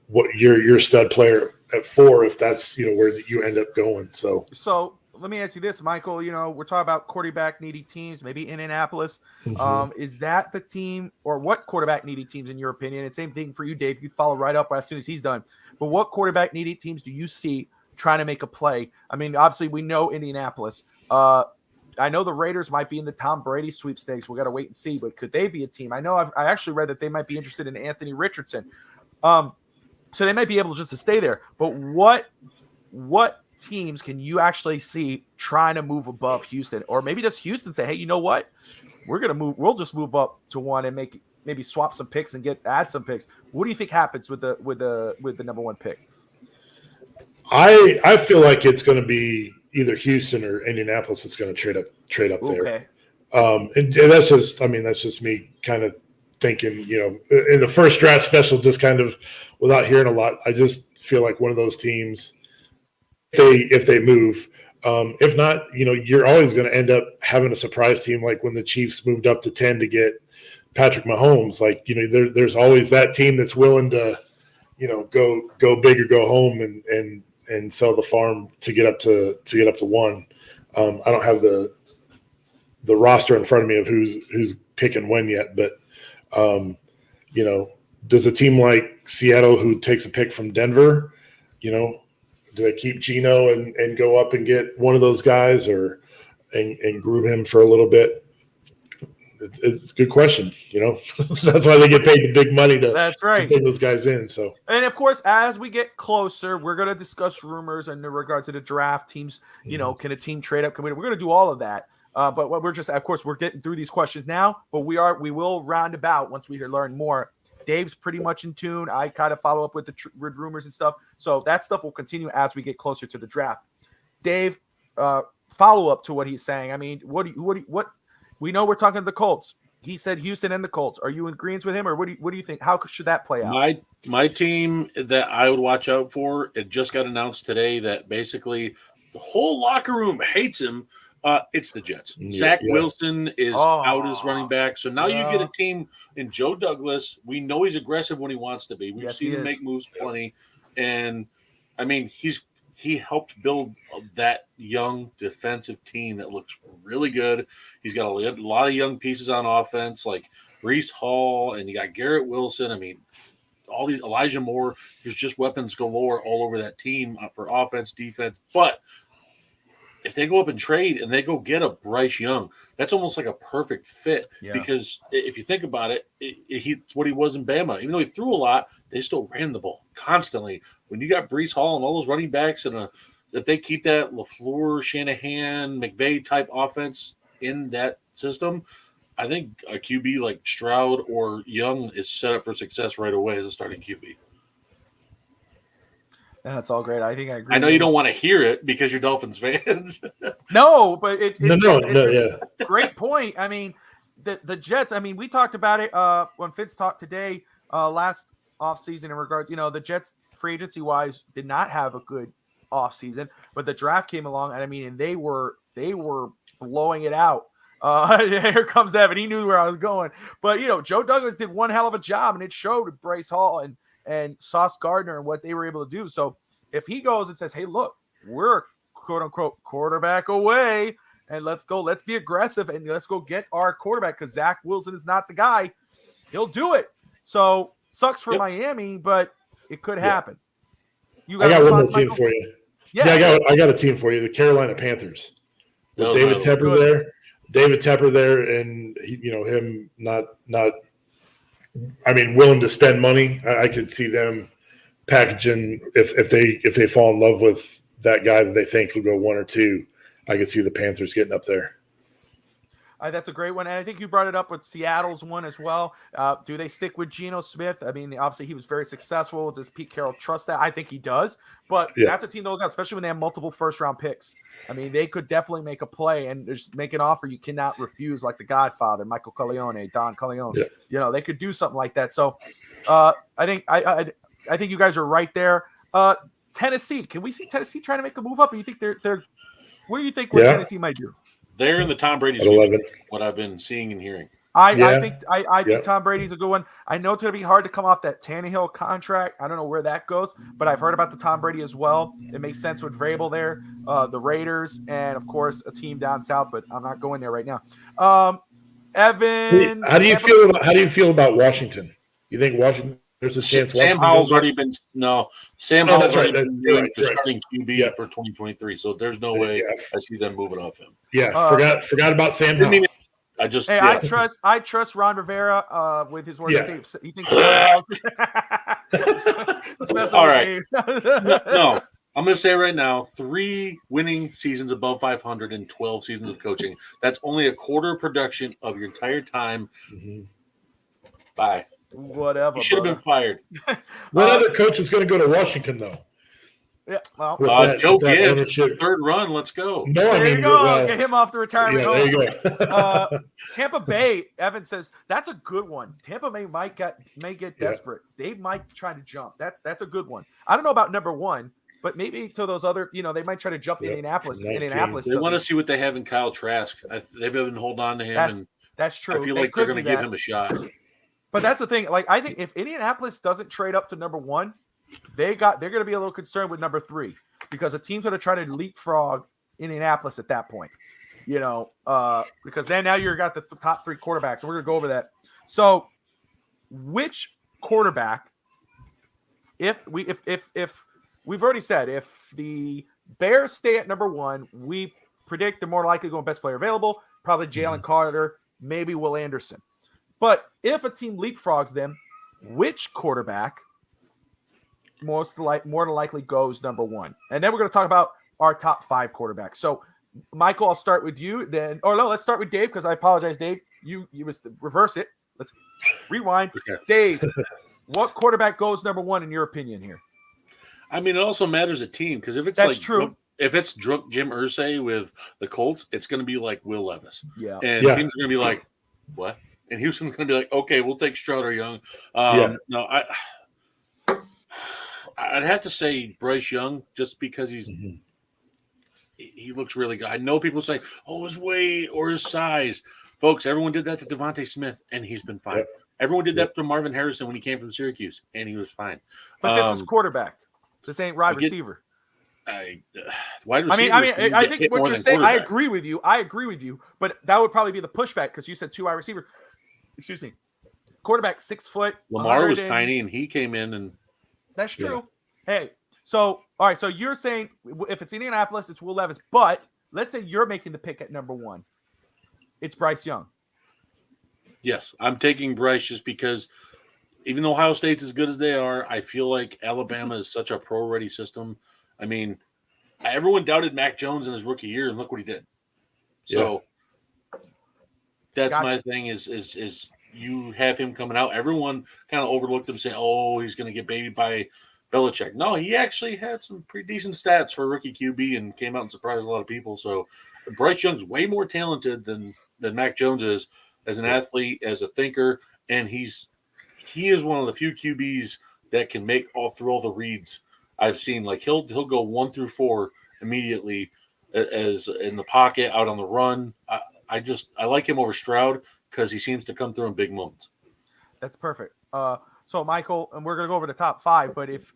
S2: what your stud player at 4 if that's where you end up going. So
S1: let me ask you this, Michael. We're talking about quarterback needy teams, maybe Indianapolis.
S2: Mm-hmm.
S1: Is that the team, or what quarterback needy teams in your opinion? And same thing for you, Dave. You'd follow right up as soon as he's done. But what quarterback needy teams do you see trying to make a play? I mean, obviously we know Indianapolis. I know the Raiders might be in the Tom Brady sweepstakes. We got to wait and see, but could they be a team? I know I actually read that they might be interested in Anthony Richardson. So they might be able just to stay there. But what teams can you actually see trying to move above Houston, or maybe just Houston say, hey, you know what? We'll just move up to 1 and maybe swap some picks and add some picks. What do you think happens with the number 1 pick?
S2: I feel like it's going to be either Houston or Indianapolis that's going to trade up there. And that's just me kind of thinking, in the first draft special, just kind of without hearing a lot, I just feel like one of those teams, if they move. If not, you're always going to end up having a surprise team, like when the Chiefs moved up to 10 to get Patrick Mahomes. Like, there's always that team that's willing to, go big or go home and sell the farm to get up to 1. I don't have the roster in front of me of who's picking when yet, but does a team like Seattle, who takes a pick from Denver, do they keep Geno and go up and get one of those guys, and groom him for a little bit? It's a good question. That's why they get paid the big money to bring those guys in. So, and
S1: of course, as we get closer, we're going to discuss rumors in regards to the draft teams. Can a team trade up? We're going to do all of that. But what we're getting through these questions now. But we will round about once we learn more. Dave's pretty much in tune. I kind of follow up with the rumors and stuff. So that stuff will continue as we get closer to the draft. Dave, follow up to what he's saying. I mean, what we know, we're talking the Colts. He said Houston and the Colts. Are you in agreement with him, or what do you think? How should that play out?
S3: My team that I would watch out for, it just got announced today that basically the whole locker room hates him. It's the Jets. Zach Wilson is out as running back. So now you get a team in Joe Douglas. We know he's aggressive when he wants to be. We've seen him make moves plenty. And, I mean, he helped build that young defensive team that looks really good. He's got a lot of young pieces on offense, like Breece Hall, and you got Garrett Wilson. I mean, all these Elijah Moore. There's just weapons galore all over that team for offense, defense. But if they go up and trade and they go get a Bryce Young, that's almost like a perfect fit because if you think about it, it's what he was in Bama. Even though he threw a lot, they still ran the ball constantly. When you got Breece Hall and all those running backs, and if they keep that LaFleur, Shanahan, McVay type offense in that system, I think a QB like Stroud or Young is set up for success right away as a starting QB.
S1: That's all great. I think I agree.
S3: I know you don't want to hear it because you're Dolphins fans.
S1: No, but it's
S2: a
S1: great point. I mean, the Jets, I mean, we talked about it when Fitz talked today last offseason in regards, the Jets free agency wise did not have a good offseason, but the draft came along and they were blowing it out. Here comes Evan. He knew where I was going. But, Joe Douglas did one hell of a job, and it showed with Bryce Hall and Sauce Gardner and what they were able to do. So if he goes and says, hey, look, we're quote unquote quarterback away, and let's be aggressive and let's go get our quarterback because Zach Wilson is not the guy, he'll do it. So sucks for Miami, but it could happen.
S2: I got one more team for you. Yeah, I got a team for you. The Carolina Panthers. With David Tepper there, and him not willing to spend money. I could see them packaging if they fall in love with that guy that they think will go 1 or 2. I could see the Panthers getting up there.
S1: That's a great one, and I think you brought it up with Seattle's one as well. Do they stick with Geno Smith? I mean, obviously he was very successful. Does Pete Carroll trust that? I think he does, but that's a team to look at, especially when they have multiple first-round picks. I mean, they could definitely make a play and just make an offer you cannot refuse, like the Godfather, Michael Corleone, Don Corleone. Yeah. They could do something like that. So, I think you guys are right there. Tennessee, can we see Tennessee trying to make a move up? Or you think they're? What do you think? What Tennessee might do?
S3: They're in the Tom Brady sweepstakes, what I've been seeing and hearing.
S1: I think Tom Brady's a good one. I know it's going to be hard to come off that Tannehill contract. I don't know where that goes, but I've heard about the Tom Brady as well. It makes sense with Vrabel there, the Raiders, and of course a team down south. But I'm not going there right now. Evan,
S2: how do you feel about Washington? You think Washington? There's a chance.
S3: Sam Howell's already been Sam Howell's already been named the starting QB for 2023. So there's no way I see them moving off him.
S2: Yeah, forgot about Sam Howell.
S1: I trust Ron Rivera with his work.
S2: Yeah.
S1: He thinks all
S3: right. No, I'm going to say right now, 3 winning seasons above 500 and 12 seasons of coaching. That's only a quarter production of your entire time. Mm-hmm. Bye.
S1: Whatever.
S3: You should have been fired.
S2: What other coach is going to go to Washington, though?
S1: Yeah, well,
S3: Joe Gibbs, third run. Let's go.
S2: No,
S1: there you go. Get him off the retirement.
S2: Yeah, there you
S1: go. Tampa Bay. Evan says that's a good one. Tampa Bay may get desperate. They might try to jump. That's a good one. I don't know about number 1, but maybe to those other. They might try to jump Indianapolis. 19. Indianapolis.
S3: They want to see what they have in Kyle Trask. They've been holding on to him.
S1: That's true.
S3: I feel like they're going to give him a shot.
S1: But that's the thing. Like I think if Indianapolis doesn't trade up to number 1. They're going to be a little concerned with number 3 because the team's going to try to leapfrog Indianapolis at that point, because then now you've got the top 3 quarterbacks. And we're going to go over that. So which quarterback, if we've already said, if the Bears stay at number 1, we predict they're more likely going best player available, probably Jalen Carter, maybe Will Anderson. But if a team leapfrogs them, which quarterback more than likely goes number 1? And then we're going to talk about our top 5 quarterbacks. So, Michael, I'll start with you. Let's start with Dave because I apologize, Dave. You must reverse it. Let's rewind. Okay. Dave, what quarterback goes number 1 in your opinion here?
S3: I mean, it also matters a team because if it's true. If it's Jim Irsay with the Colts, it's going to be like Will Levis.
S1: Yeah.
S3: And teams are going to be like, what? And Houston's going to be like, okay, we'll take Stroud or Young. No, I'd have to say Bryce Young just because he looks really good. I know people say, his weight or his size. Folks, everyone did that to Devontae Smith, and he's been fine. Yep. Everyone did that to Marvin Harrison when he came from Syracuse, and he was fine.
S1: But this is quarterback. This ain't wide receiver.
S3: Wide receiver.
S1: I think what you're saying, I agree with you. But that would probably be the pushback because you said 2 wide receiver. Excuse me. Quarterback, 6 foot.
S3: Lamar was tiny, and he came in and.
S1: That's true. Yeah. Hey, all right. So you're saying if it's Indianapolis, it's Will Levis. But let's say you're making the pick at number 1. It's Bryce Young.
S3: Yes, I'm taking Bryce just because even though Ohio State's as good as they are, I feel like Alabama is such a pro-ready system. I mean, everyone doubted Mac Jones in his rookie year, and look what he did. So that's my thing is you have him coming out. Everyone kind of overlooked him saying, he's going to get babied by Belichick. No, he actually had some pretty decent stats for a rookie QB and came out and surprised a lot of people. So Bryce Young's way more talented than Mac Jones is as an athlete, as a thinker, and he is one of the few QBs that can make all the reads I've seen. Like he'll go 1 through 4 immediately as in the pocket, out on the run. I like him over Stroud because he seems to come through in big moments.
S1: That's perfect. So Michael, and we're gonna go over the top 5, but if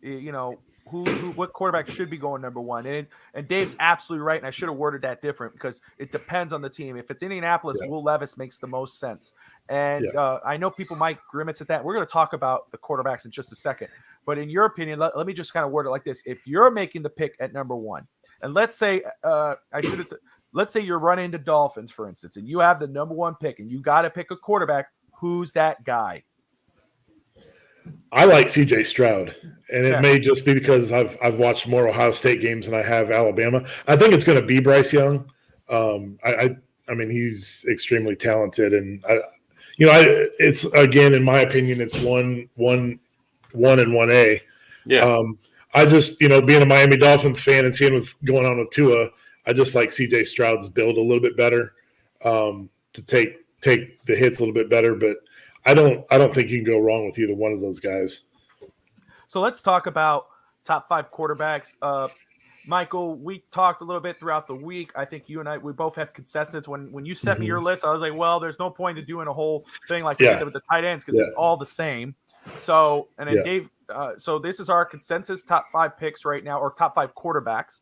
S1: what quarterback should be going number 1? And Dave's absolutely right, and I should have worded that different because it depends on the team. If it's Indianapolis, Will Levis makes the most sense. And I know people might grimace at that. We're going to talk about the quarterbacks in just a second. But in your opinion, let me just kind of word it like this: if you're making the pick at number 1, and let's say let's say you're running into Dolphins, for instance, and you have the number 1 pick, and you got to pick a quarterback. Who's that guy?
S2: I like CJ Stroud, and it may just be because I've watched more Ohio State games than I have Alabama. I think it's going to be Bryce Young. I mean, he's extremely talented, and it's again, in my opinion, it's one and 1A. Yeah. I just, being a Miami Dolphins fan and seeing what's going on with Tua, I just like CJ Stroud's build a little bit better, to take the hits a little bit better, but I don't think you can go wrong with either one of those guys.
S1: So let's talk about top 5 quarterbacks. Michael, we talked a little bit throughout the week. I think you and I, we both have consensus. When you sent me your list, I was like, well, there's no point in doing a whole thing like we did with the tight ends because it's all the same. So, and then Dave, so this is our consensus top 5 picks right now, or top 5 quarterbacks.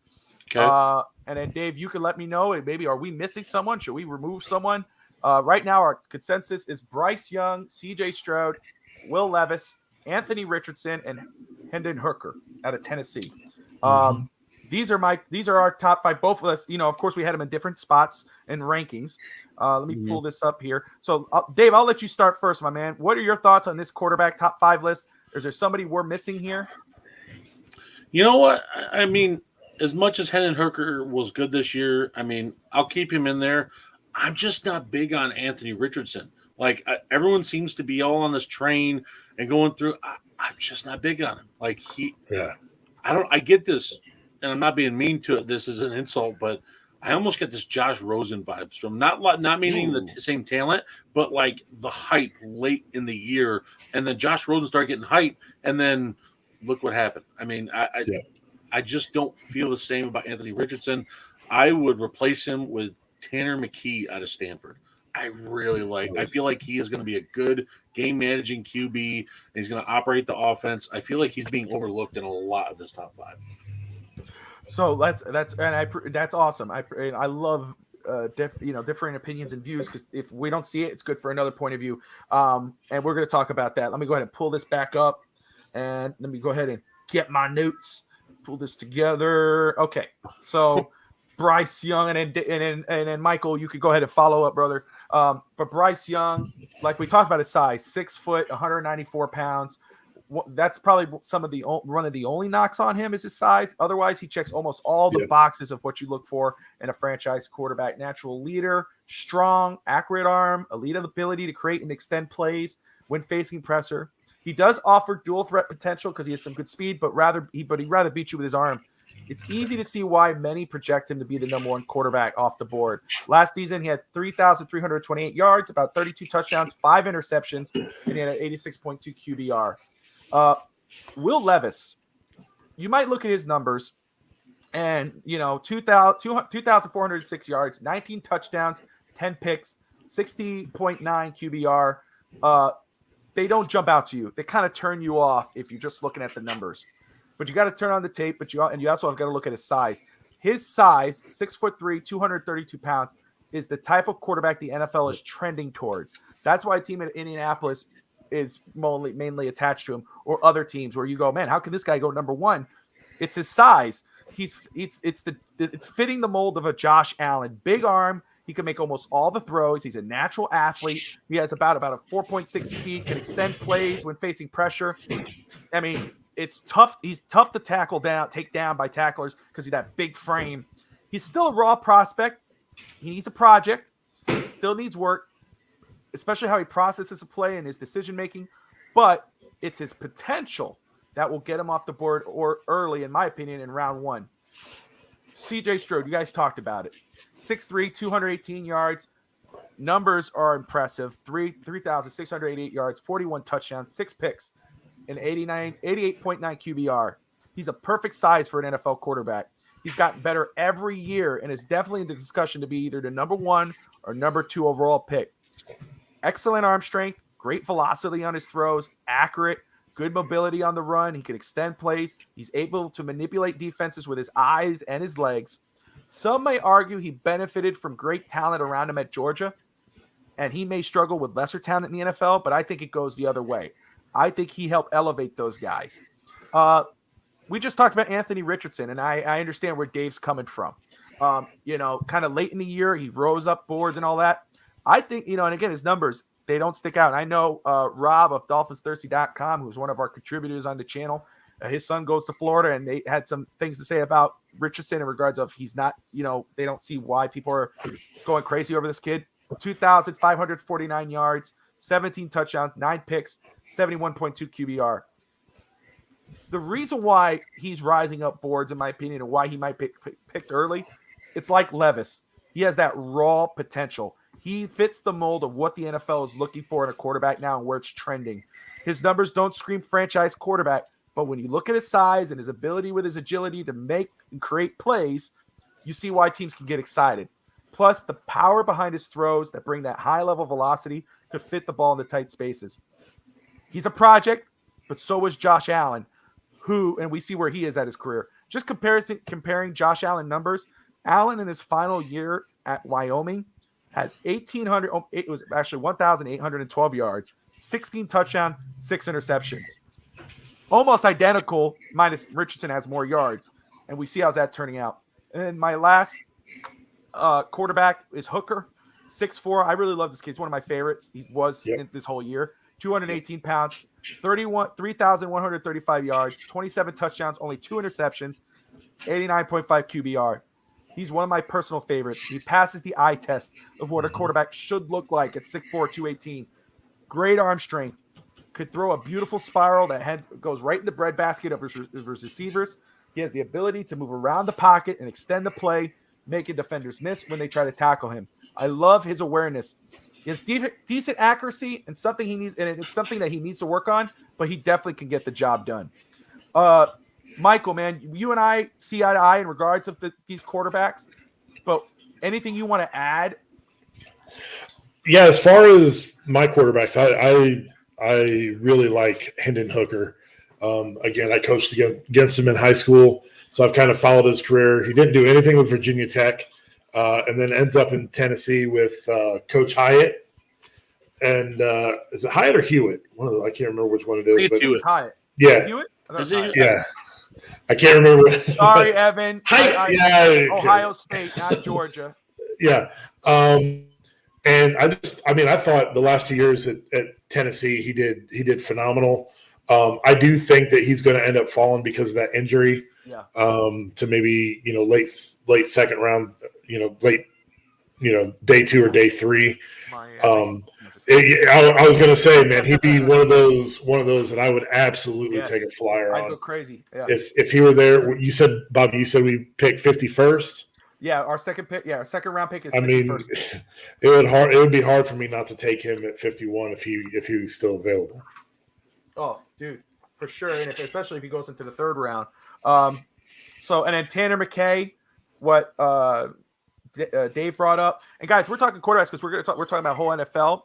S3: Okay.
S1: And then Dave, you can let me know, maybe, are we missing someone? Should we remove someone? Right now, our consensus is Bryce Young, CJ Stroud, Will Levis, Anthony Richardson, and Hendon Hooker out of Tennessee. These are our top 5. Both of us, of course, we had them in different spots and rankings. Let me pull this up here. So, Dave, I'll let you start first, my man. What are your thoughts on this quarterback top 5 list? Is there somebody we're missing here?
S3: You know what? I mean, as much as Hendon Hooker was good this year, I mean, I'll keep him in there. I'm just not big on Anthony Richardson. Like, everyone seems to be all on this train and going through. I'm just not big on him. Like, I get this, and I'm not being mean to it. This is an insult, but I almost get this Josh Rosen vibes from not meaning the same talent, but like the hype late in the year, and then Josh Rosen started getting hype, and then look what happened. I mean, I just don't feel the same about Anthony Richardson. I would replace him with Tanner McKee out of Stanford. I feel like he is going to be a good game managing QB, and he's going to operate the offense. I feel like he's being overlooked in a lot of this top 5. So
S1: that's awesome. I love differing opinions and views, because if we don't see it, it's good for another point of view. And we're going to talk about that. Let me go ahead and pull this back up, and let me go ahead and get my notes. Pull this together. Okay, so Bryce Young and then Michael, you could go ahead and follow up, brother. But Bryce Young, like we talked about his size, 6 foot, 194 pounds. That's probably one of the only knocks on him is his size. Otherwise, he checks almost all the boxes of what you look for in a franchise quarterback. Natural leader, strong, accurate arm, elite ability to create and extend plays when facing pressure. He does offer dual threat potential because he has some good speed, but he'd rather beat you with his arm. It's easy to see why many project him to be the number 1 quarterback off the board. Last season, he had 3,328 yards, about 32 touchdowns, 5 interceptions, and he had an 86.2 QBR. Will Levis, you might look at his numbers, and 2,406 yards, 19 touchdowns, 10 picks, 60.9 QBR. They don't jump out to you. They kind of turn you off if you're just looking at the numbers. But you got to turn on the tape, you also have got to look at his size. His size, 6'3", 232 pounds, is the type of quarterback the NFL is trending towards. That's why a team in Indianapolis is mainly attached to him, or other teams where you go, man, how can this guy go number 1? It's his size. It's fitting the mold of a Josh Allen. Big arm. He can make almost all the throws. He's a natural athlete. He has about a 4.6 speed, can extend plays when facing pressure. I mean, it's tough. He's tough to take down by tacklers because he's that big frame. He's still a raw prospect. He needs a project. Still needs work, especially how he processes a play and his decision-making. But it's his potential that will get him off the board or early, in my opinion, in round 1. CJ Stroud, you guys talked about it. 6'3", 218 yards. Numbers are impressive. 3,688 yards, 41 touchdowns, 6 picks, and 88.9 QBR. He's a perfect size for an NFL quarterback. He's gotten better every year and is definitely in the discussion to be either the number 1 or number 2 overall pick. Excellent arm strength, great velocity on his throws, accurate, good mobility on the run. He can extend plays. He's able to manipulate defenses with his eyes and his legs. Some may argue he benefited from great talent around him at Georgia, and he may struggle with lesser talent in the NFL, but I think it goes the other way. I think he helped elevate those guys. We just talked about Anthony Richardson, and I understand where Dave's coming from. Kind of late in the year, he rose up boards and all that. I think, and again, his numbers, they don't stick out. I know Rob of DolphinsThirsty.com, who's one of our contributors on the channel, his son goes to Florida, and they had some things to say about Richardson in regards of he's not, they don't see why people are going crazy over this kid. 2,549 yards, 17 touchdowns, 9 picks, 71.2 QBR. The reason why he's rising up boards, in my opinion, and why he might be picked early, it's like Levis. He has that raw potential. He fits the mold of what the NFL is looking for in a quarterback now and where it's trending. His numbers don't scream franchise quarterback, But when you look at his size and his ability with his agility to make and create plays, you see why teams can get excited. Plus, the power behind his throws that bring that high-level velocity could fit the ball into tight spaces. He's a project, but so is Josh Allen, and we see where he is at his career. Just comparing Josh Allen numbers, Allen in his final year at Wyoming had 1,812 yards, 16 touchdowns, 6 interceptions. Almost identical, minus Richardson has more yards. And we see how's that turning out. And then my last quarterback is Hooker, 6'4". I really love this kid. He's one of my favorites. He was in this whole year. 218 pounds, 3,135 yards, 27 touchdowns, only 2 interceptions, 89.5 QBR. He's one of my personal favorites. He passes the eye test of what a quarterback should look like at 6'4", 218. Great arm strength. Could throw a beautiful spiral that goes right in the breadbasket of his receivers. He has the ability to move around the pocket and extend the play, making defenders miss when they try to tackle him. I love his awareness. He has decent accuracy and something he needs, and it's something that he needs to work on, but he definitely can get the job done. Michael, man, you and I see eye to eye in regards of these quarterbacks, but anything you want to add?
S2: Yeah, as far as my quarterbacks, I really like Hendon Hooker. Again, I coached against him in high school, so I've kind of followed his career. He didn't do anything with Virginia Tech, and then ends up in Tennessee with Coach Hyatt. And is it Hyatt or Hewitt? One of them. I can't remember which one it is.
S1: But Hewitt. Hyatt.
S2: Yeah.
S1: Hewitt?
S2: Yeah. I can't remember.
S1: Sorry, Evan.
S2: Hyatt.
S1: Ohio State, not Georgia.
S2: Yeah. And I thought the last 2 years at Tennessee, he did phenomenal. I do think that he's going to end up falling because of that injury.
S1: Yeah.
S2: To maybe late second round, late day 2 or day 3. I was going to say, man, he'd be one of those that I would absolutely take a flyer on.
S1: I'd go crazy. Yeah.
S2: If he were there, you said, Bobby, we picked 51st.
S1: Yeah, our second pick. Yeah, our second round pick is 51st.
S2: I mean, it would be hard for me not to take him at 51 if he was still available.
S1: Oh, dude, for sure, and especially if he goes into the third round. And then Tanner McKay, what Dave brought up, and guys, we're talking quarterbacks because we're talking about whole NFL.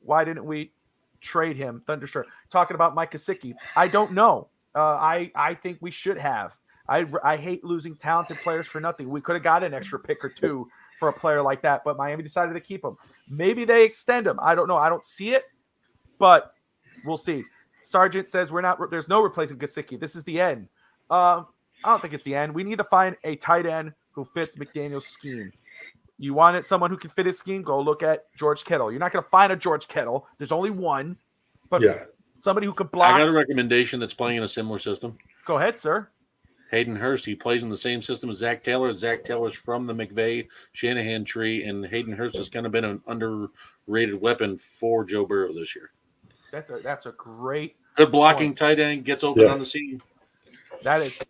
S1: Why didn't we trade him? Thundershirt talking about Mike Gesicki. I don't know. I think we should have. I hate losing talented players for nothing. We could have got an extra pick or 2 for a player like that, but Miami decided to keep him. Maybe they extend him. I don't know. I don't see it, but we'll see. Sargent says there's no replacing Gesicki. This is the end. I don't think it's the end. We need to find a tight end who fits McDaniel's scheme. You wanted someone who can fit his scheme? Go look at George Kittle. You're not going to find a George Kittle. There's only one, but somebody who could block.
S3: I got a recommendation that's playing in a similar system.
S1: Go ahead, sir.
S3: Hayden Hurst. He plays in the same system as Zach Taylor. Zach Taylor's from the McVay Shanahan tree, and Hayden Hurst has kind of been an underrated weapon for Joe Burrow this year.
S1: That's a great
S3: good blocking tight end, gets open on the scene.
S1: That is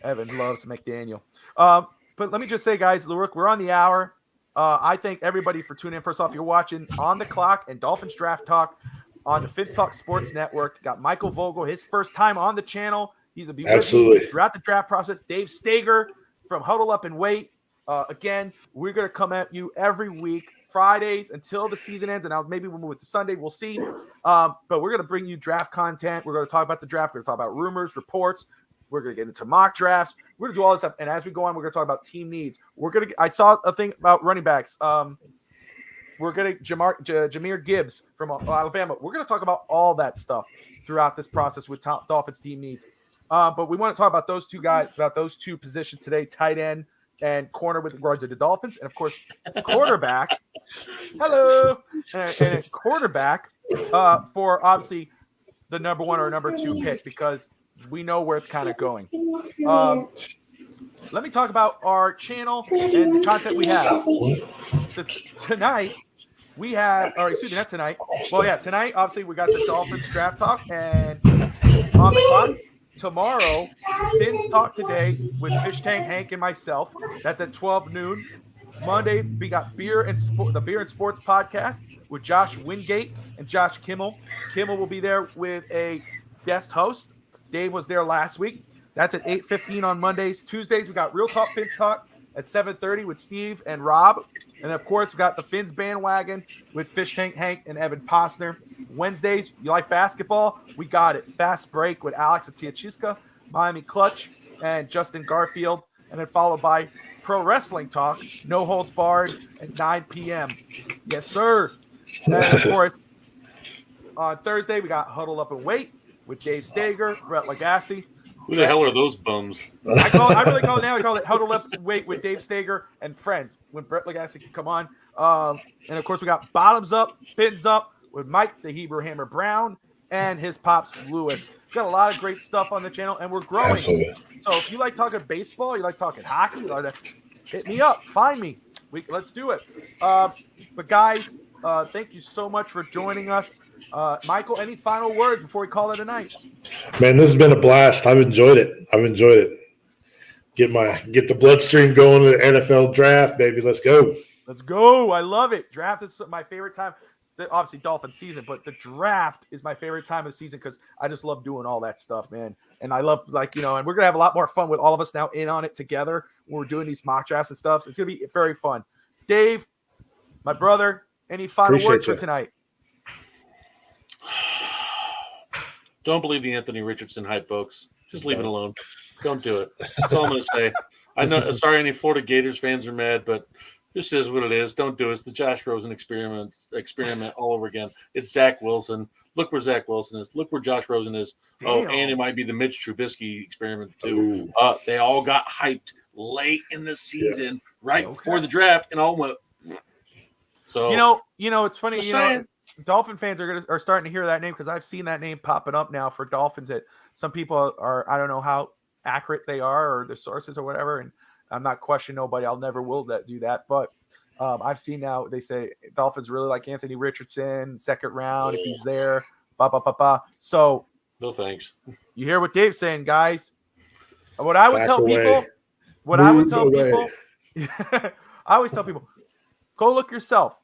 S1: Evan loves McDaniel. But let me just say, guys, we're on the hour. I thank everybody for tuning in. First off, you're watching On the Clock and Dolphins Draft Talk on the Fitz Talk Sports Network. Got Michael Vogel, his first time on the channel. He's a
S2: absolutely
S1: throughout the draft process. Dave Steger from Huddle Up and Wait. Again, we're going to come at you every week, Fridays until the season ends, and maybe we'll move it to Sunday. We'll see. But we're going to bring you draft content. We're going to talk about the draft. We're going to talk about rumors, reports. We're going to get into mock drafts. We're going to do all this stuff. And as we go on, we're going to talk about team needs. I saw a thing about running backs. We're going to Jahmyr Gibbs from Alabama. We're going to talk about all that stuff throughout this process with Dolphins team needs. But we want to talk about those two guys, about those two positions today, tight end and corner with regards to the Dolphins. And, of course, quarterback. Hello. And quarterback for, obviously, the number 1 or number 2 pick because we know where it's kind of going. Let me talk about our channel and the content we have. So tonight, we have – or excuse me, not tonight. Well, yeah, tonight, obviously, we got the Dolphins Draft Talk and On the Clock. Tomorrow, Finn's Talk Today with Fish Tank Hank and myself. That's at 12 noon. Monday, we got the Beer and Sports Podcast with Josh Wingate and Josh Kimmel. Kimmel will be there with a guest host. Dave was there last week. That's at 8:15 on Mondays. Tuesdays, we got Real Talk Fins Talk at 7:30 with Steve and Rob. And, of course, we got the Fins Bandwagon with Fish Tank Hank and Evan Posner. Wednesdays, you like basketball? We got it. Fast Break with Alex Atiachiska, Miami Clutch, and Justin Garfield. And then followed by Pro Wrestling Talk, No Holds Barred at 9 p.m. Yes, sir. And, of course, on Thursday, we got Huddle Up and Wait with Dave Steger, Brett Lagasse.
S3: Who the hell are those bums?
S1: I really call it Huddle Up and Wait with Dave Steger and friends when Brett Lagasse can come on. And, of course, we got Bottoms Up, Fins Up with Mike the Hebrew Hammer Brown and his pops, Lewis. We've got a lot of great stuff on the channel, and we're growing.
S2: Absolutely.
S1: So if you like talking baseball, you like talking hockey, hit me up. Find me. Let's do it. But, guys, thank you so much for joining us. Michael, any final words before we call it a night?
S2: Man, this has been a blast. I've enjoyed it. Get the bloodstream going to the NFL draft, baby. Let's go.
S1: Let's go. I love it. Draft is my favorite time. Obviously, Dolphin season, but the draft is my favorite time of the season because I just love doing all that stuff, man. And I love, and we're going to have a lot more fun with all of us now in on it together when we're doing these mock drafts and stuff. So it's going to be very fun. Dave, my brother, any final words for tonight?
S3: Don't believe the Anthony Richardson hype, folks. Just leave it alone. Don't do it. That's all I'm going to say. I know. Sorry, any Florida Gators fans are mad, but this is what it is. Don't do it. It's the Josh Rosen experiment all over again. It's Zach Wilson. Look where Zach Wilson is. Look where Josh Rosen is. Damn. Oh, and it might be the Mitch Trubisky experiment too. They all got hyped late in the season, before the draft, and all went. So
S1: it's funny. Dolphin fans are starting to hear that name because I've seen that name popping up now for Dolphins. That some people are. I don't know how accurate they are or the sources or whatever, and I'm not questioning nobody. I'll never will do that. But I've seen now they say Dolphins really like Anthony Richardson, second round if he's there. So
S3: no thanks.
S1: You hear what Dave's saying, guys. What I would tell people, I always tell people, go look yourself.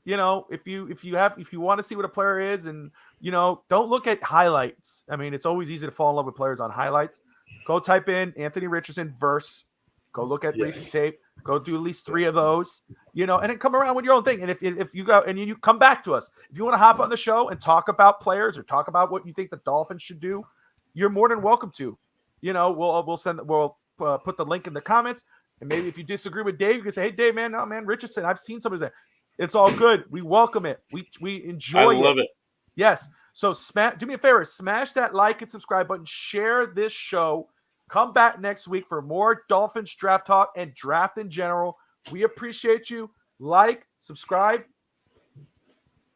S1: If you want to see what a player is, and don't look at highlights. I mean, it's always easy to fall in love with players on highlights. Go type in Anthony Richardson verse. Go look at recent tape. Go do at least 3 of those. And then come around with your own thing. And if you go and you come back to us, if you want to hop on the show and talk about players or talk about what you think the Dolphins should do, you're more than welcome to. We'll put the link in the comments. And maybe if you disagree with Dave, you can say, "Hey, Dave, man, no, man, Richardson, I've seen some of that." It's all good. We welcome it. We enjoy it.
S3: I love it.
S1: Yes. So do me a favor, smash that like and subscribe button. Share this show. Come back next week for more Dolphins draft talk and draft in general. We appreciate you. Like, subscribe.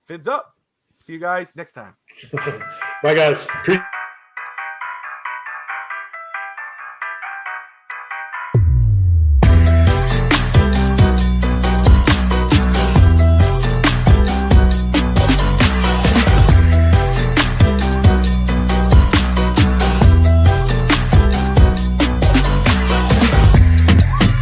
S1: Fins up. See you guys next time.
S2: Bye, guys.